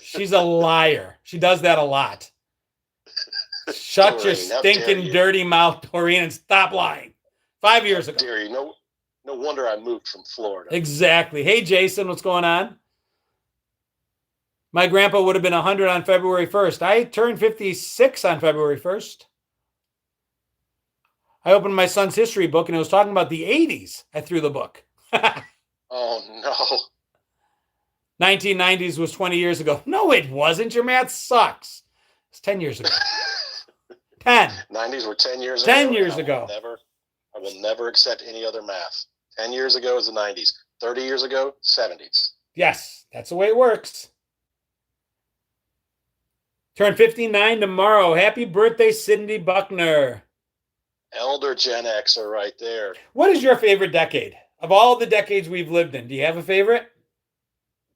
A: She's a liar. She does that a lot. Shut Doreen, your stinking dirty mouth, Doreen, and stop lying. 5 years ago.
C: Dare you? No wonder I moved from Florida.
A: Exactly. Hey, Jason, what's going on? My grandpa would have been 100 on February 1st. I turned 56 on February 1st. I opened my son's history book and it was talking about the 80s. I threw the book.
C: Oh, no.
A: 1990s was 20 years ago. No, it wasn't. Your math sucks. It's 10 years ago. 10.
C: 90s were 10 years ago.
A: 10 years ago.
C: I will never accept any other math. 10 years ago is the 90s. 30 years ago, 70s.
A: Yes, that's the way it works. Turn 59 tomorrow. Happy birthday, Cindy Buckner.
C: Elder Gen Xer right there.
A: What is your favorite decade? Of all the decades we've lived in, do you have a favorite?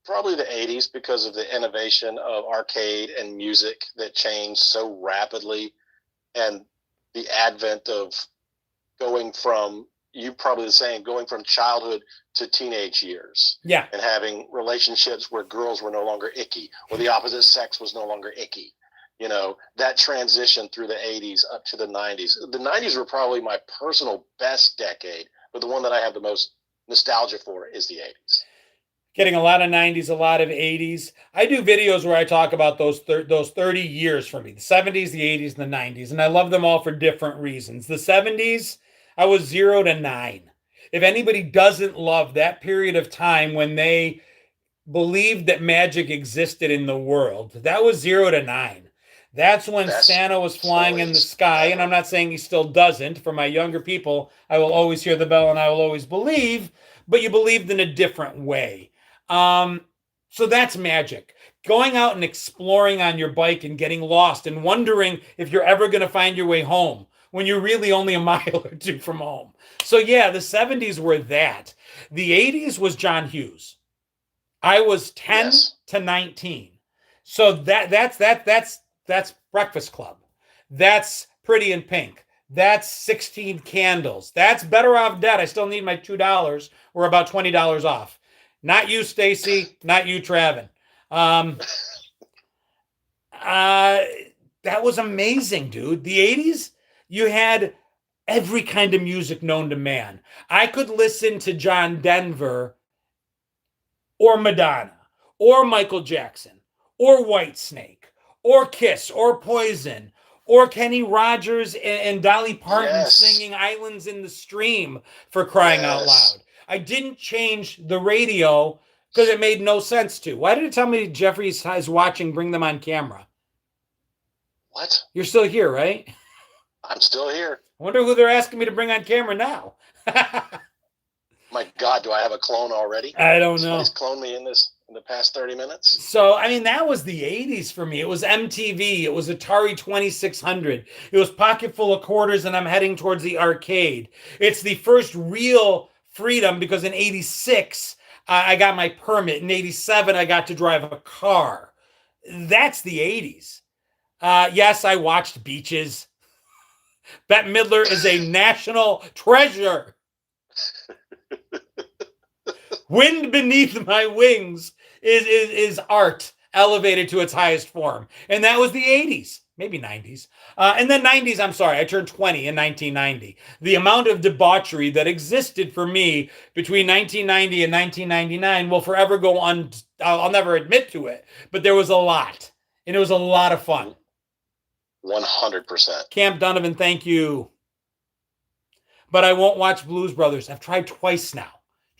C: Probably the 80s because of the innovation of arcade and music that changed so rapidly, and the advent of going from, you probably the same, going from childhood to teenage years.
A: Yeah.
C: And having relationships where girls were no longer icky or the opposite sex was no longer icky. You know, that transition through the 80s up to the 90s. The 90s were probably my personal best decade, but the one that I have the most nostalgia for is the 80s.
A: Getting a lot of 90s, a lot of 80s. I do videos where I talk about those 30 years for me, the 70s, the 80s, and the 90s, and I love them all for different reasons. The 70s, I was 0 to 9. If anybody doesn't love that period of time when they believed that magic existed in the world, that was 0 to 9. That's when Santa was flying in the sky, and I'm not saying he still doesn't. For my younger people, I will always hear the bell and I will always believe, but you believed in a different way. So that's magic. Going out and exploring on your bike and getting lost and wondering if you're ever going to find your way home when you're really only a mile or two from home. So yeah, the 70s were that. The 80s was John Hughes. I was 10 to 19. So that's Breakfast Club. That's Pretty in Pink. That's 16 Candles. That's Better Off Dead. I still need my $2. We're about $20 off. Not you, Stacy. Not you, Travin. That was amazing, dude. The 80s, you had every kind of music known to man. I could listen to John Denver or Madonna or Michael Jackson or Whitesnake or Kiss or Poison or Kenny Rogers and Dolly Parton singing Islands in the Stream, for crying out loud. I didn't change the radio because it made no sense to. Why did it tell me Jeffrey is watching, bring them on camera?
C: What?
A: You're still here, right?
C: I'm still here.
A: I wonder who they're asking me to bring on camera now.
C: My God, do I have a clone already?
A: I don't know.
C: Somebody's cloned me in the past 30 minutes.
A: So, I mean, that was the 80s for me. It was MTV. It was Atari 2600. It was pocket full of quarters and I'm heading towards the arcade. It's the first real freedom because in 86, I got my permit. In 87, I got to drive a car. That's the 80s. Yes, I watched Beaches. Bette Midler is a national treasure. Wind Beneath My Wings is art elevated to its highest form. And that was the 80s, maybe 90s. And then 90s, I'm sorry, I turned 20 in 1990. The amount of debauchery that existed for me between 1990 and 1999 will forever go on. I'll never admit to it, but there was a lot. And it was a lot of fun.
C: 100%.
A: Camp Donovan, thank you. But I won't watch Blues Brothers. I've tried twice now.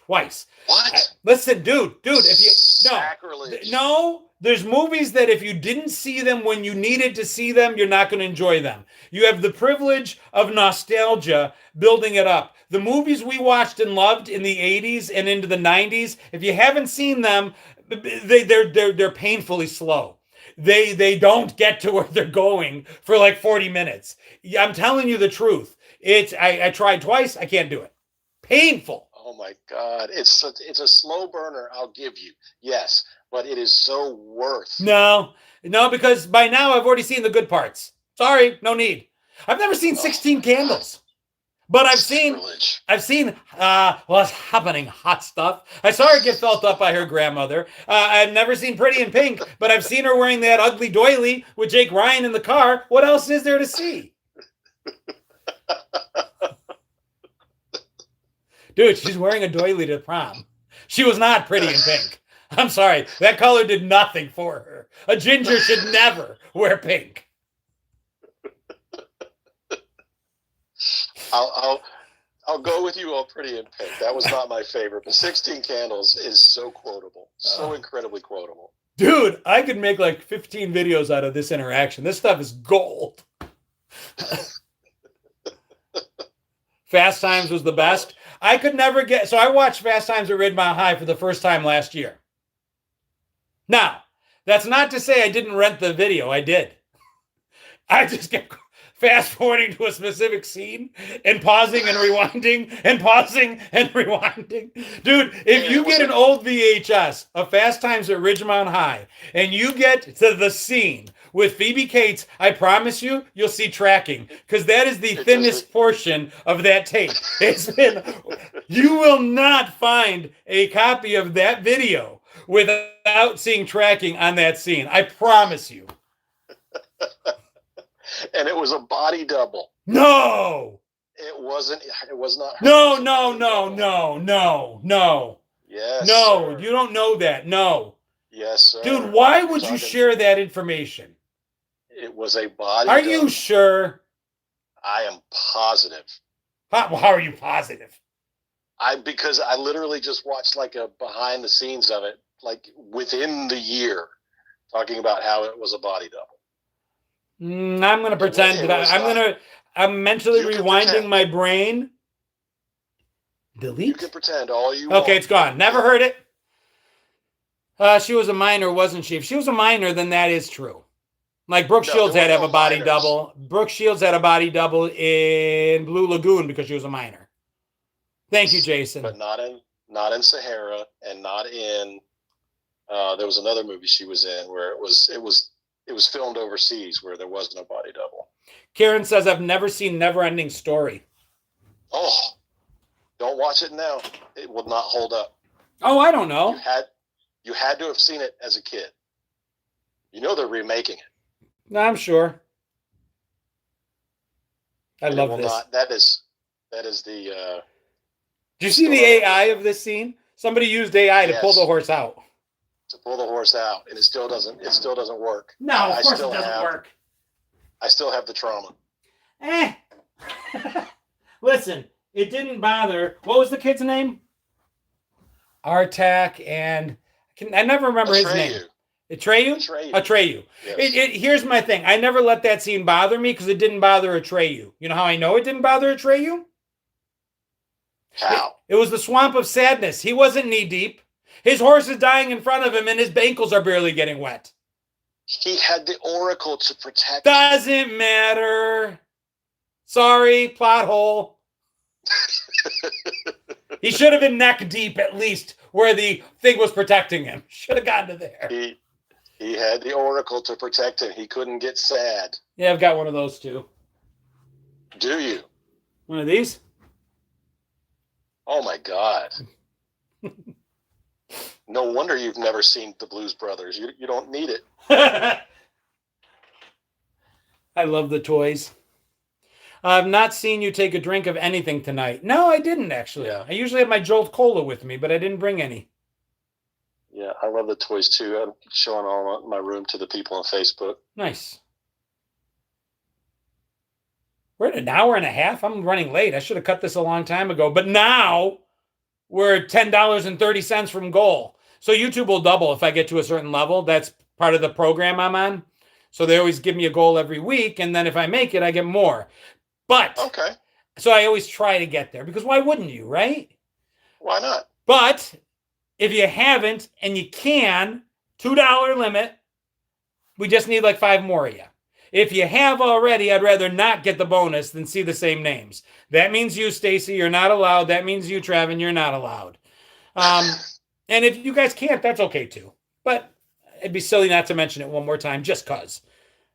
A: Twice.
C: What?
A: Listen, dude, if you
C: Sacrilege.
A: no, there's movies that if you didn't see them when you needed to see them, you're not going to enjoy them. You have the privilege of nostalgia building it up. The movies we watched and loved in the 80s and into the 90s, if you haven't seen them, they're painfully slow. They don't get to where they're going for like 40 minutes. I'm telling you the truth. I tried twice. I can't do it. Painful.
C: Oh my God. It's a slow burner, I'll give you. Yes, but it is so worth.
A: No, because by now I've already seen the good parts. Sorry, no need. I've never seen 16 Candles. But I've seen what's happening, hot stuff. I saw her get felt up by her grandmother. I've never seen Pretty in Pink, but I've seen her wearing that ugly doily with Jake Ryan in the car. What else is there to see? Dude, she's wearing a doily to prom. She was not Pretty in Pink. I'm sorry. That color did nothing for her. A ginger should never wear pink.
C: I'll go with you on Pretty in Pink. That was not my favorite, but 16 Candles is so quotable. So incredibly quotable.
A: Dude, I could make like 15 videos out of this interaction. This stuff is gold. Fast Times was the best. I could never get. So I watched Fast Times at Ridgemont High for the first time last year. Now, that's not to say I didn't rent the video. I did. I just kept fast forwarding to a specific scene and pausing and rewinding and pausing and rewinding. Dude, if you get an old VHS of Fast Times at Ridgemont High and you get to the scene with Phoebe Cates, I promise you, you'll see tracking, because that is the thinnest portion of that tape. You will not find a copy of that video without seeing tracking on that scene. I promise you.
C: And it was a body double.
A: No!
C: It wasn't. It was not.
A: No.
C: Yes.
A: No,
C: sir.
A: you don't know that. No.
C: Yes, sir.
A: Dude, why would you share that information?
C: It was a body
A: Are
C: double.
A: you sure?
C: I am positive.
A: How are you positive?
C: Because I literally just watched like a behind the scenes of it, like within the year, talking about how it was a body double.
A: I'm going to pretend that I'm mentally rewinding my brain. Delete?
C: You can pretend all you want.
A: Okay, it's gone. Never heard it. She was a minor, wasn't she? If she was a minor, then that is true. Like Brooke Shields had to have a body double. Brooke Shields had a body double in Blue Lagoon because she was a minor. Thank you, Jason.
C: But not in Sahara, and not in. There was another movie she was in where it was filmed overseas where there was no body double.
A: Karen says, I've never seen Neverending Story.
C: Oh, don't watch it now. It will not hold up.
A: Oh, I don't know.
C: You had to have seen it as a kid. You know they're remaking it.
A: No, I'm sure. I love this.
C: That is the.
A: Did you see the AI of this scene? Somebody used AI to pull the horse out.
C: To pull the horse out, and it still doesn't work.
A: No, of course it doesn't work.
C: I still have the trauma.
A: Listen, it didn't bother. What was the kid's name? Artak, and I never remember his name. Atreyu. Yes. Here's my thing. I never let that scene bother me because it didn't bother Atreyu. You know how I know it didn't bother Atreyu?
C: How?
A: It was the swamp of sadness. He wasn't knee deep. His horse is dying in front of him, and his ankles are barely getting wet.
C: He had the oracle to protect.
A: Doesn't matter. Sorry, plot hole. He should have been neck deep at least where the thing was protecting him. Should have gotten to there.
C: He had the oracle to protect him. He couldn't get sad.
A: Yeah, I've got one of those too.
C: Do you?
A: One of these?
C: Oh my God. No wonder you've never seen the Blues Brothers. You don't need it.
A: I love the toys. I've not seen you take a drink of anything tonight. No, I didn't actually.
C: Yeah.
A: I usually have my Jolt Cola with me, but I didn't bring any.
C: Yeah, I love the toys too. I'm showing all my room to the people on Facebook.
A: Nice. We're at an hour and a half. I'm running late. I should have cut this a long time ago. But now we're $10.30 from goal. So YouTube will double if I get to a certain level. That's part of the program I'm on. So they always give me a goal every week. And then if I make it, I get more. But,
C: okay.
A: So I always try to get there because why wouldn't you, right?
C: Why not?
A: But if you haven't and you can, $2 limit, we just need like 5 more of you. If you have already, I'd rather not get the bonus than see the same names. That means you, Stacy, you're not allowed. That means you, Travin, you're not allowed. And if you guys can't, that's okay too. But it'd be silly not to mention it one more time just because.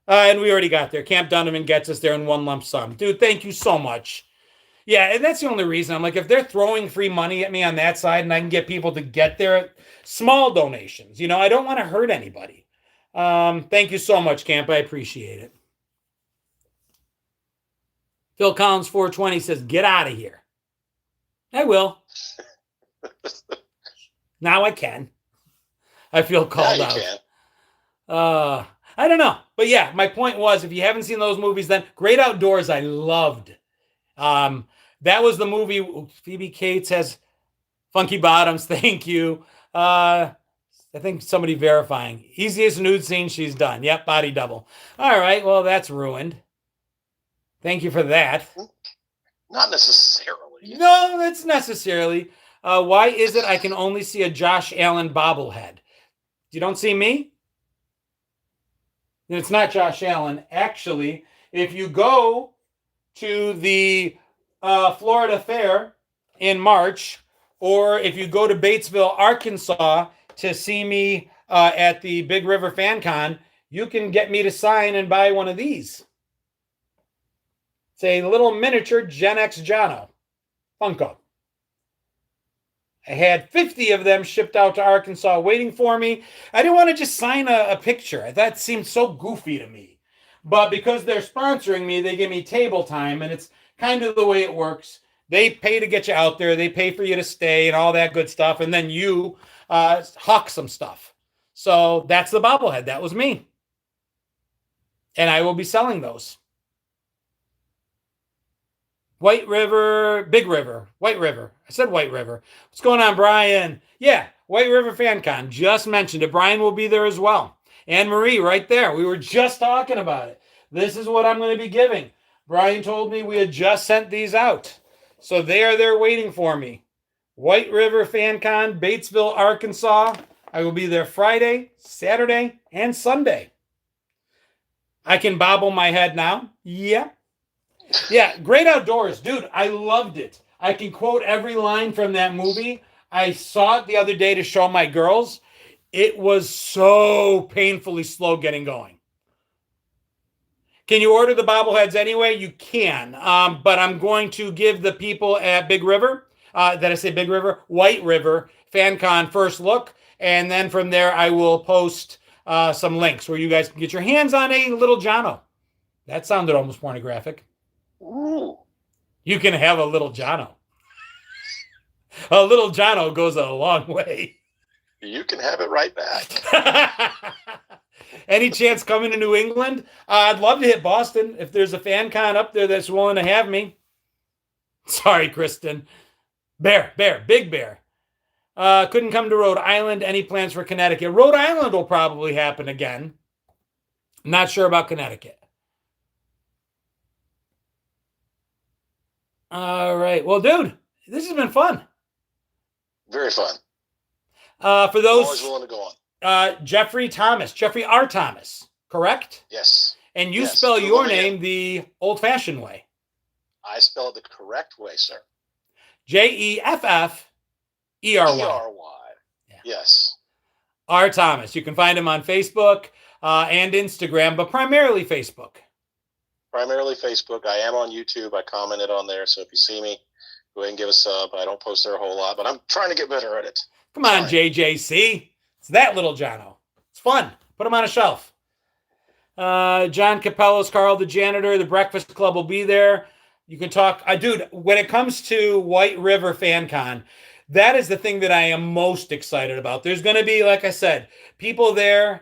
A: And we already got there. Camp Donovan gets us there in one lump sum. Dude, thank you so much. Yeah, and that's the only reason. I'm like, if they're throwing free money at me on that side and I can get people to get there, small donations. You know, I don't want to hurt anybody. Thank you so much, Camp. I appreciate it. Phil Collins 420 says, get out of here. I will. Now I can. I feel called out. I don't know. But yeah, my point was, if you haven't seen those movies, then Great Outdoors, I loved. That was the movie. Phoebe Cates has funky bottoms. Thank you. I think somebody verifying. Easiest nude scene she's done. Yep, body double. All right, well, that's ruined. Thank you for that.
C: Not necessarily.
A: No, that's necessarily. Why is it I can only see a Josh Allen bobblehead? You don't see me? It's not Josh Allen. Actually, if you go to the Florida Fair in March, or if you go to Batesville, Arkansas to see me at the Big River Fan Con, you can get me to sign and buy one of these. It's a little miniature Gen X Jono Funko. I had 50 of them shipped out to Arkansas waiting for me. I didn't want to just sign a picture. That seemed so goofy to me. But because they're sponsoring me, they give me table time, and it's kind of the way it works. They pay to get you out there. They pay for you to stay and all that good stuff, and then you hawk some stuff. So that's the bobblehead. That was me. And I will be selling those. White River, Big River, White River. I said White River. What's going on, Brian? Yeah, White River Fan Con. Just mentioned it. Brian will be there as well. Anne Marie, right there. We were just talking about it. This is what I'm going to be giving. Brian told me we had just sent these out. So they are there waiting for me. White River Fan Con, Batesville, Arkansas. I will be there Friday, Saturday, and Sunday. I can bobble my head now. Yeah. Yeah, Great Outdoors. Dude, I loved it. I can quote every line from that movie. I saw it the other day to show my girls. It was so painfully slow getting going. Can you order the bobbleheads anyway? You can. But I'm going to give the people at Big River, did I say Big River? White River Fan Con first look. And then from there, I will post some links where you guys can get your hands on a little Jono. That sounded almost pornographic.
C: Ooh.
A: You can have a little Jono. A little Jono goes a long way.
C: You can have it right back.
A: Any chance coming to New England? I'd love to hit Boston if there's a fan con up there that's willing to have me. Sorry, Kristen. Big Bear. Couldn't come to Rhode Island. Any plans for Connecticut? Rhode Island will probably happen again. Not sure about Connecticut. All right. Well, dude, this has been fun.
C: Very fun.
A: For those
C: Always willing to go on.
A: Jeffrey R. Thomas, correct?
C: Yes.
A: And you
C: Yes.
A: spell
C: Google
A: your
C: me
A: name the old-fashioned way.
C: I spell it the correct way, sir.
A: Jefffery.
C: ERY.
A: Yeah.
C: Yes.
A: R. Thomas. You can find him on Facebook and Instagram, but primarily Facebook.
C: Primarily Facebook. I am on YouTube. I commented on there. So if you see me, go ahead and give a sub. I don't post there a whole lot, but I'm trying to get better at it.
A: Come on, JJC. It's that little Jono. It's fun. Put him on a shelf. John Capello's Carl the Janitor. The Breakfast Club will be there. You can talk. Dude, when it comes to White River Fan Con, that is the thing that I am most excited about. There's going to be, like I said, people there.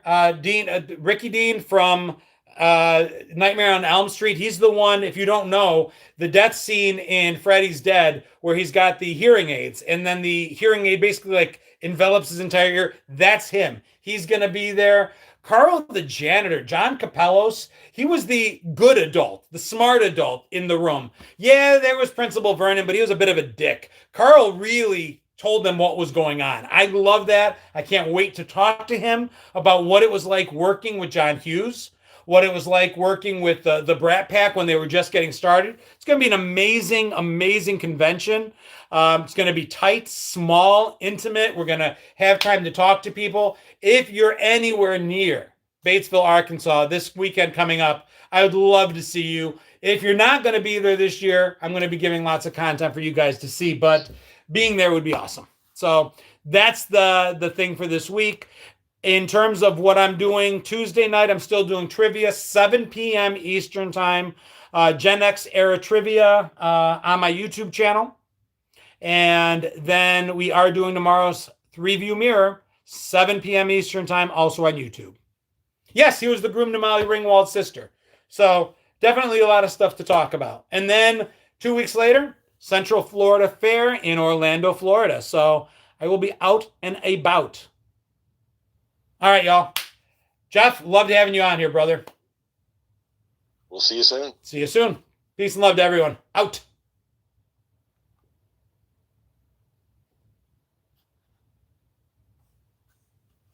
A: Ricky Dean from Nightmare on Elm Street. He's the one, if you don't know, the death scene in Freddy's Dead where he's got the hearing aids and then the hearing aid basically like envelops his entire ear. That's him. He's going to be there. Carl the Janitor, John Capellos, he was the good adult, the smart adult in the room. Yeah, there was Principal Vernon, but he was a bit of a dick. Carl really told them what was going on. I love that. I can't wait to talk to him about what it was like working with John Hughes, what it was like working with the Brat Pack when they were just getting started. It's going to be an amazing, amazing convention. It's going to be tight, small, intimate. We're going to have time to talk to people. If you're anywhere near Batesville, Arkansas, this weekend coming up, I would love to see you. If you're not going to be there this year, I'm going to be giving lots of content for you guys to see, but being there would be awesome. So that's the thing for this week. In terms of what I'm doing, Tuesday night, I'm still doing trivia, 7 p.m. Eastern time, Gen X era trivia on my YouTube channel. And then we are doing tomorrow's 3-View Mirror, 7 p.m. Eastern time, also on YouTube. Yes, he was the groom to Molly Ringwald's sister. So definitely a lot of stuff to talk about. And then 2 weeks later, Central Florida Fair in Orlando, Florida. So I will be out and about. All right, y'all. Jeff, loved having you on here, brother.
C: We'll see you soon.
A: See you soon. Peace and love to everyone. Out.